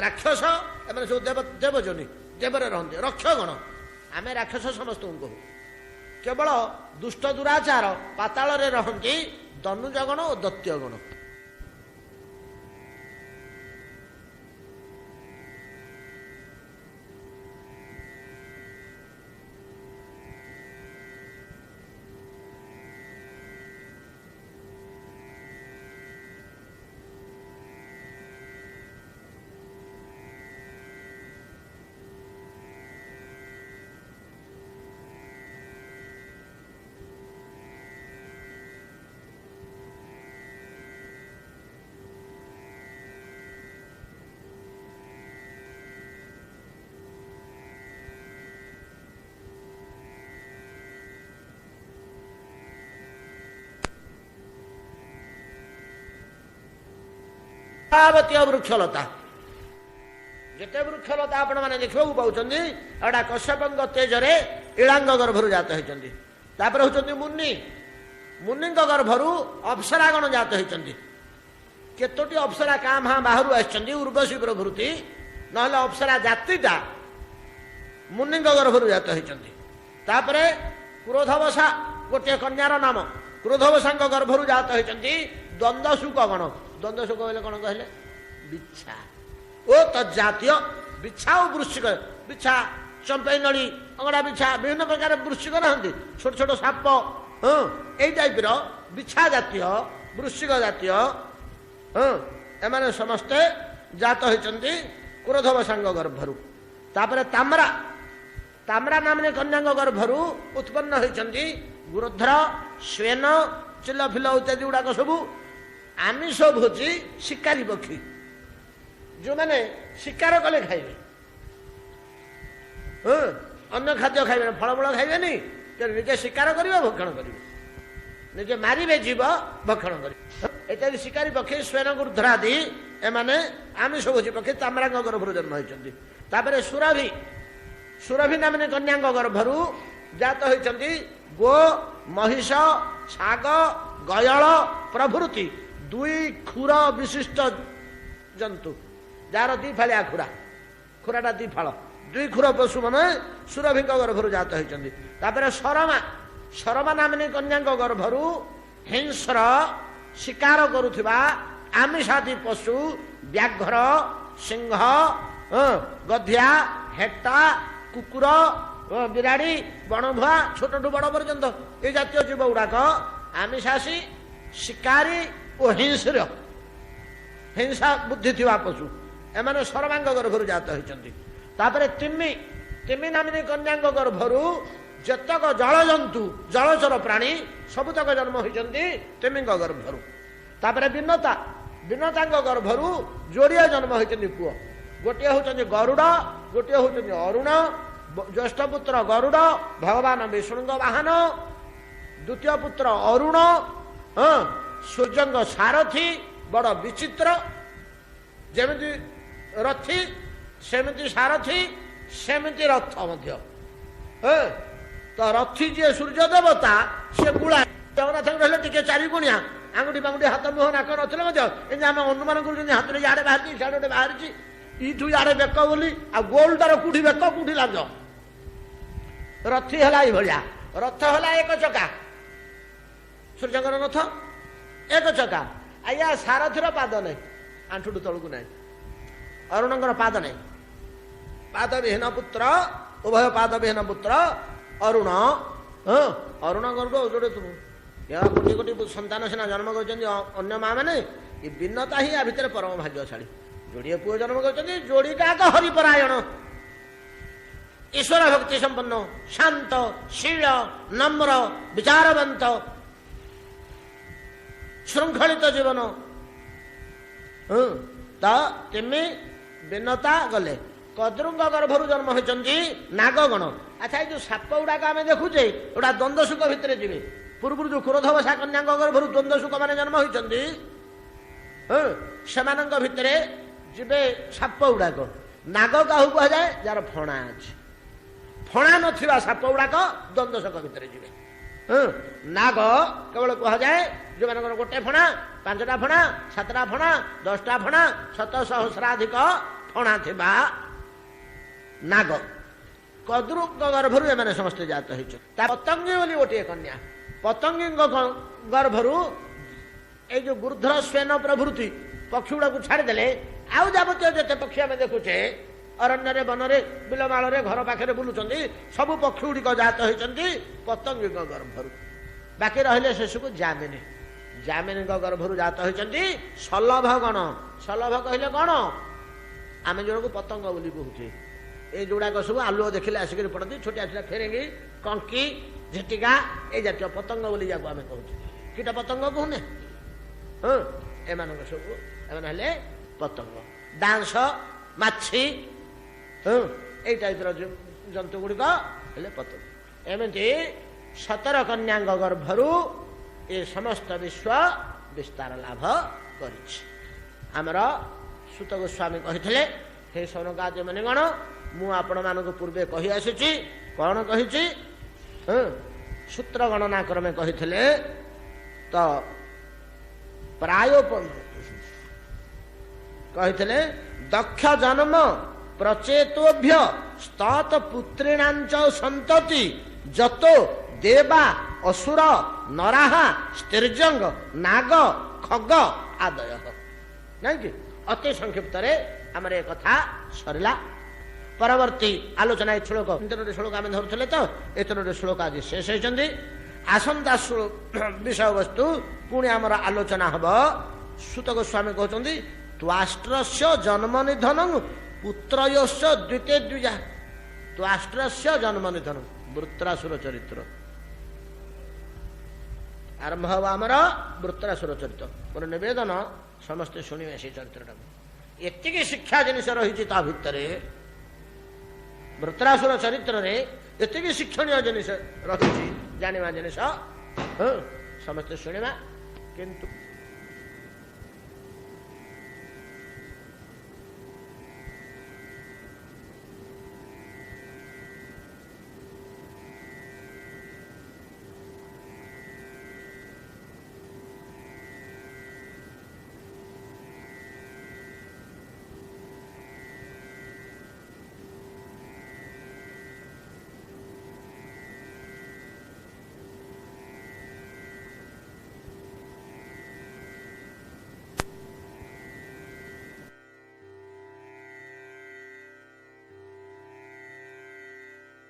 ରାକ୍ଷସ, ଏମାନେ ସବୁ ଦେବଜନୀ, ଦେବରେ ରହନ୍ତି, ରକ୍ଷଗଣ। ଆମେ ରାକ୍ଷସ ସମସ୍ତଙ୍କୁ କହୁ। କେବଳ ଦୁଷ୍ଟ ଦୁରାଚାର ପାତାଳରେ ରହନ୍ତି ଦନୁଜଗଣ ଓ ଦତ୍ୟଗଣ। ଯାବତୀୟ ବୃକ୍ଷଲତା ଯେତେ ବୃକ୍ଷଲତା ଆପଣ ମାନେ ଦେଖିବାକୁ ପାଉଛନ୍ତି ଏଟା କଶ୍ୟପଙ୍କ ତେଜରେ ଇଳାଙ୍ଗ ଗର୍ଭରୁ ଜାତ ହେଇଛନ୍ତି। ତାପରେ ହଉଛନ୍ତି ମୁନି, ମୁନିଙ୍କ ଗର୍ଭରୁ ଅପ୍ସରାଗଣ ଜାତ ହେଇଛନ୍ତି। କେତୋଟି ଅପ୍ସରା କାଁ ଭାଁ ବାହାରୁ ଆସିଛନ୍ତି ଉର୍ବଶୀ ପ୍ରଭୃତି, ନହେଲେ ଅପ୍ସରା ଜାତିଟା ମୁନିଙ୍କ ଗର୍ଭରୁ ଜାତ ହେଇଛନ୍ତି। ତାପରେ କ୍ରୋଧବସା ଗୋଟିଏ କନ୍ୟାର ନାମ, କ୍ରୋଧବସାଙ୍କ ଗର୍ଭରୁ ଜାତ ହେଇଛନ୍ତି ଦ୍ୱନ୍ଦ୍ୱଶୁକ ଗଣ। ଦ୍ୱନ୍ଦ୍ୱଶୁକ କହିଲେ କଣ କହିଲେ? ବିଛା ଓ ତଜାତୀୟ ବିଛା ଓ ବୃଶ୍ଚିକ, ବିଛା ଚମ୍ପେଇ ନଳୀ ଅଙ୍ଗଡ଼ା ବିଛା ବିଭିନ୍ନ ପ୍ରକାର ବୃଶ୍ଚିକ ନାହାନ୍ତି, ଛୋଟ ଛୋଟ ସାପ, ଏଇ ଟାଇପର ବିଛା ଜାତୀୟ ବୃଶ୍ଚିକ ଜାତୀୟ ଏମାନେ ସମସ୍ତେ ଜାତ ହେଇଛନ୍ତି କ୍ରୋଧବସାଙ୍କ ଗର୍ଭରୁ। ତାପରେ ତାମ୍ରା, ତାମ୍ରା ନାମରେ କନ୍ୟାଙ୍କ ଗର୍ଭରୁ ଉତ୍ପନ୍ନ ହେଇଛନ୍ତି ଗୃଧ୍ର, ଶ୍ୱେନ, ଚିଲ ଫିଲ ଇତ୍ୟାଦି ଗୁଡାକ ସବୁ ଆମିଷ ଭୋଜି ଶିକାରୀ ପକ୍ଷୀ, ଯୋଉମାନେ ଶିକାର କଲେ ଖାଇବେ, ଅନ୍ୟ ଖାଦ୍ୟ ଖାଇବେନି, ଫଳମୂଳ ଖାଇବେନି, ନିଜେ ଶିକାର କରିବେ ଭକ୍ଷଣ କରିବେ, ନିଜେ ମାରିବେ ଜୀବ ଭକ୍ଷଣ କରିବେ। ଇତ୍ୟାଦି ଶିକାରୀ ପକ୍ଷୀ ଶ୍ଵେନ ଗୃଧ୍ରାଦି ଏମାନେ ଆମିଷ ଭୋଜି ପକ୍ଷୀ ତାମ୍ରାଙ୍କ ଗର୍ଭରୁ ଜନ୍ମ ହେଇଛନ୍ତି। ତାପରେ ସୁରଭି, ସୁରଭି ନାମରେ କନ୍ୟାଙ୍କ ଗର୍ଭରୁ ଜାତ ହେଇଛନ୍ତି ଗୋ, ମହିଷ, ଶାଗ, ଗୟଳ ପ୍ରଭୃତି ଦୁଇ ଖୁର ବିଶିଷ୍ଟ ଜନ୍ତୁ, ଯାହାର ଦି ଫାଳିଆ ଖୁରା, ଖୁରାଟା ଦି ଫାଳ, ଦୁଇ ଖୁର ପଶୁ ମାନେ ସୁରଭିଙ୍କ ଗର୍ଭରୁ ଜାତ ହେଇଛନ୍ତି। ତାପରେ ଶରମା, ଶରମା ନାମିନୀ କନ୍ୟାଙ୍କ ଗର୍ଭରୁ ହିଂସ୍ର ଶିକାର କରୁଥିବା ଆମିଷାଦି ପଶୁ ବ୍ୟାଘ୍ର, ସିଂହ, ଗଧିଆ, ହେଟା, କୁକୁର, ବିରାଡ଼ି, ବଣଭୁଆ, ଛୋଟଠୁ ବଡ଼ ପର୍ଯ୍ୟନ୍ତ ଏ ଜାତୀୟ ଜୀବ ଗୁଡାକ ଆମିଷାସୀ, ଶିକାରୀ ଓ ହିଂସ୍ର, ହିଂସା ବୁଦ୍ଧି ଥିବା ପଶୁ, ଏମାନେ ଶରମାଙ୍କ ଗର୍ଭରୁ ଜାତ ହେଇଛନ୍ତି। ତାପରେ ତିମି, ତିମି ନାମିନୀ କନ୍ୟାଙ୍କ ଗର୍ଭରୁ ଯେତକ ଜଳଜନ୍ତୁ ଜଳଚର ପ୍ରାଣୀ ସବୁତକ ଜନ୍ମ ହୋଇଛନ୍ତି ତିମିଙ୍କ ଗର୍ଭରୁ। ତାପରେ ବିନତା, ବିନତାଙ୍କ ଗର୍ଭରୁ ଯୋଡ଼ିଏ ଜନ୍ମ ହୋଇଛନ୍ତି ପୁଅ, ଗୋଟିଏ ହଉଛନ୍ତି ଗରୁଡ଼, ଗୋଟିଏ ହଉଛନ୍ତି ଅରୁଣ, ଜ୍ୟେଷ୍ଠ ପୁତ୍ର ଗରୁଡ଼ ଭଗବାନ ବିଷ୍ଣୁଙ୍କ ବାହନ, ଦ୍ୱିତୀୟ ପୁତ୍ର ଅରୁଣ ସୂର୍ଯ୍ୟଙ୍କ ସାରଥୀ, ବଡ଼ ବିଚିତ୍ର, ଯେମିତି ରଥୀ ସେମିତି ସାରଥି ସେମିତି ରଥ ମଧ୍ୟ। ତ ରଥୀ ଯିଏ ସୂର୍ଯ୍ୟ ଦେବତା ସେ ଗୁଳା, ଜଗନ୍ନାଥଙ୍କ ରହିଲେ ଟିକେ ଚାରିଗୁଣିଆ, ଆଙ୍ଗୁଠି ପାଙ୍ଗୁଠି ହାତ ମୁହଁ ନାକ ନଥିଲେ ମଧ୍ୟ ଏମିତି ଆମେ ଅନୁମାନ କରୁଛନ୍ତି ହାତରେ ଇଆଡ଼େ ବାହାରିଛି ସିଆଡ଼େ ଗୋଟେ ବାହାରିଛି, ଇଠୁ ଇଆଡ଼େ ବେକ ବୋଲି, ଆଉ ଗୋଲଟାର କୋଉଠି ବେକ କୋଉଠି ଲାଞ୍ଜ। ରଥୀ ହେଲା ଏଇଭଳିଆ, ରଥ ହେଲା ଏକ ଚକା, ସୂର୍ଯ୍ୟଙ୍କର ରଥ ଏକ ଚକା। ଆଜ୍ଞା ସାରଥୀର ପାଦ ନାହିଁ, ଆଣ୍ଠୁଠୁ ତଳକୁ ନାହିଁ, ଅରୁଣଙ୍କର ପାଦ ନାହିଁ, ପାଦ ବିହୀନ ପୁତ୍ର, ଉଭୟ ପାଦ ବିହୀନ ପୁତ୍ର ଅରୁଣ। ଅରୁଣଙ୍କର ଯୋଡ଼େ କୋଟି କୋଟି ସନ୍ତାନ ସିନା ଜନ୍ମ କରିଛନ୍ତି ଅନ୍ୟ ମା ମାନେ, ଏ ବିନତା ହିଁ ୟା ଭିତରେ ପରମ ଭାଗ୍ୟଶାଳୀ। ଯୋଡ଼ିଏ ପୁଅ ଜନ୍ମ କରିଛନ୍ତି, ଯୋଡ଼ିଟାକ ହରିପରାୟଣ, ଈଶ୍ୱର ଭକ୍ତି ସମ୍ପନ୍ନ, ଶାନ୍ତ, ଶୀଳ, ନମ୍ର, ବିଚାରବନ୍ତ, ଶୃଙ୍ଖଳିତ ଜୀବନ। ତ ତିମି ବିନତା ଗଲେ। କଦ୍ରୁଙ୍କ ଗର୍ଭରୁ ଜନ୍ମ ହୋଇଛନ୍ତି ନାଗଗଣ। ଆଚ୍ଛା ଏଇ ଯୋଉ ସାପ ଗୁଡାକ ଆମେ ଦେଖୁଛେ ଏଗୁଡା ଦ୍ୱନ୍ଦ୍ୱସୁକ ଭିତରେ ଯିବେ। ପୂର୍ବରୁ ଯୋଉ କ୍ରୋଧବସା କନ୍ୟାଙ୍କ ଗର୍ଭରୁ ଦ୍ୱନ୍ଦ୍ୱସୁକ ମାନେ ଜନ୍ମ ହୋଇଛନ୍ତି, ସେମାନଙ୍କ ଭିତରେ ଯିବେ ସାପ ଗୁଡାକ। ନାଗ କାହାକୁ କୁହାଯାଏ? ଯାହାର ଫଣା ଅଛି। ଫଣା ନଥିବା ସାପ ଗୁଡାକ ଦ୍ୱନ୍ଦ୍ୱସୁକ ଭିତରେ ଯିବେ। ନାଗ କେବଳ କୁହାଯାଏ ଯୋଉମାନଙ୍କର ଗୋଟେ ଫଣା, ପାଞ୍ଚଟା ଫଣା, ସାତଟା ଫଣା, 10ଟା ଫଣା, 7 ସହସ୍ରାଧିକ ଫଣା ଥିବା ନାଗ। କଦ୍ରୁଙ୍କ ଗର୍ଭରୁ ଏମାନେ ସମସ୍ତେ ଜାତ ହେଇଛନ୍ତି। ତା ପତଙ୍ଗୀ ବୋଲି ଗୋଟିଏ କନ୍ୟା, ପତଙ୍ଗୀଙ୍କ ଗର୍ଭରୁ ଏଇ ଯୋଉ ଗୃଧ୍ର, ଶ୍ଵେନ ପ୍ରଭୃତି ପକ୍ଷୀ ଗୁଡାକୁ ଛାଡ଼ିଦେଲେ ଆଉ ଯାବତୀୟ ଯେତେ ପକ୍ଷୀ ଆମେ ଦେଖୁଛେ ଅରଣ୍ୟରେ, ବନରେ, ବିଲମାଳରେ, ଘର ପାଖରେ ବୁଲୁଛନ୍ତି, ସବୁ ପକ୍ଷୀ ଗୁଡିକ ଜାତ ହେଇଛନ୍ତି ପତଙ୍ଗୀଙ୍କ ଗର୍ଭରୁ। ବାକି ରହିଲେ ଶେଷକୁ ଜାମିନୀ, ଜାମିନୀଙ୍କ ଗର୍ଭରୁ ଜାତ ହେଇଛନ୍ତି ସଲଭ ଗଣ। ସଲଭ କହିଲେ କଣ? ଆମେ ଯୋଉଟାକୁ ପତଙ୍ଗ ବୋଲି କହୁଛେ, ଏଇ ଯୋଉଗୁଡାକ ସବୁ ଆଲୁଅ ଦେଖିଲେ ଆସିକରି ପଡନ୍ତି, ଛୋଟିଆ ଛୋଟିଆ ଫେରେଙ୍ଗି, କଙ୍କି, ଝିଟିକା, ଏଇ ଜାତୀୟ ପତଙ୍ଗ ବୋଲି ଯାକୁ ଆମେ କହୁଛେ, କୀଟ ପତଙ୍ଗ କହୁନେ। ଏମାନଙ୍କ ସବୁ ଏମାନେ ହେଲେ ପତଙ୍ଗ। ଡାଁସ, ମାଛି, ଏଇ ଟାଇପର ଜନ୍ତୁ ଗୁଡିକ ହେଲେ ପତଙ୍ଗ। ଏମିତି 17 କନ୍ୟାଙ୍କ ଗର୍ଭରୁ ଏ ସମସ୍ତ ବିଶ୍ୱ ବିସ୍ତାର ଲାଭ କରିଛି। ଆମର ସୁତ ଗୋସ୍ୱାମୀ କହିଥିଲେ हे सनकादि मुनिगण मु आपण मानक पूर्वे कहि आसीछि कौन कहिछि सूत्र गणना क्रमे कहिथिले तो प्राय कहिथिले दक्ष जन्म प्रचेतोभ्य स्तत पुत्रीणांच संतति जतो देवा असुर नराहा स्तिर्जंग नाग खग आदय नहीं कि अति संक्षिप्त रे आमर ए कथा सरला परवर्ती आलोचना ए श्लोक 3 श्लोक आम धरुले तो ए 3 श्लोक आज शेष होती आसंता विषय वस्तु पुणी आमर आलोचना हम सूत गोस्वामी कहते त्वाष्ट्रस्य जन्म निधन पुत्रयोश्च द्वितीय द्विजा त्वाष्ट्रस्य जन्म निधन वृत्रासुर चरित्र आरंभ हम आमर वृत्रासुर चरित्र मोर निवेदन समस्ते शुणे से चरित्र एति शिक्षा जिनिस रही भितर वृत्रासुर चरित्र रे एति शिक्षणीय जिनिस रही जाना जिनिस समस्ते शुणा किंतु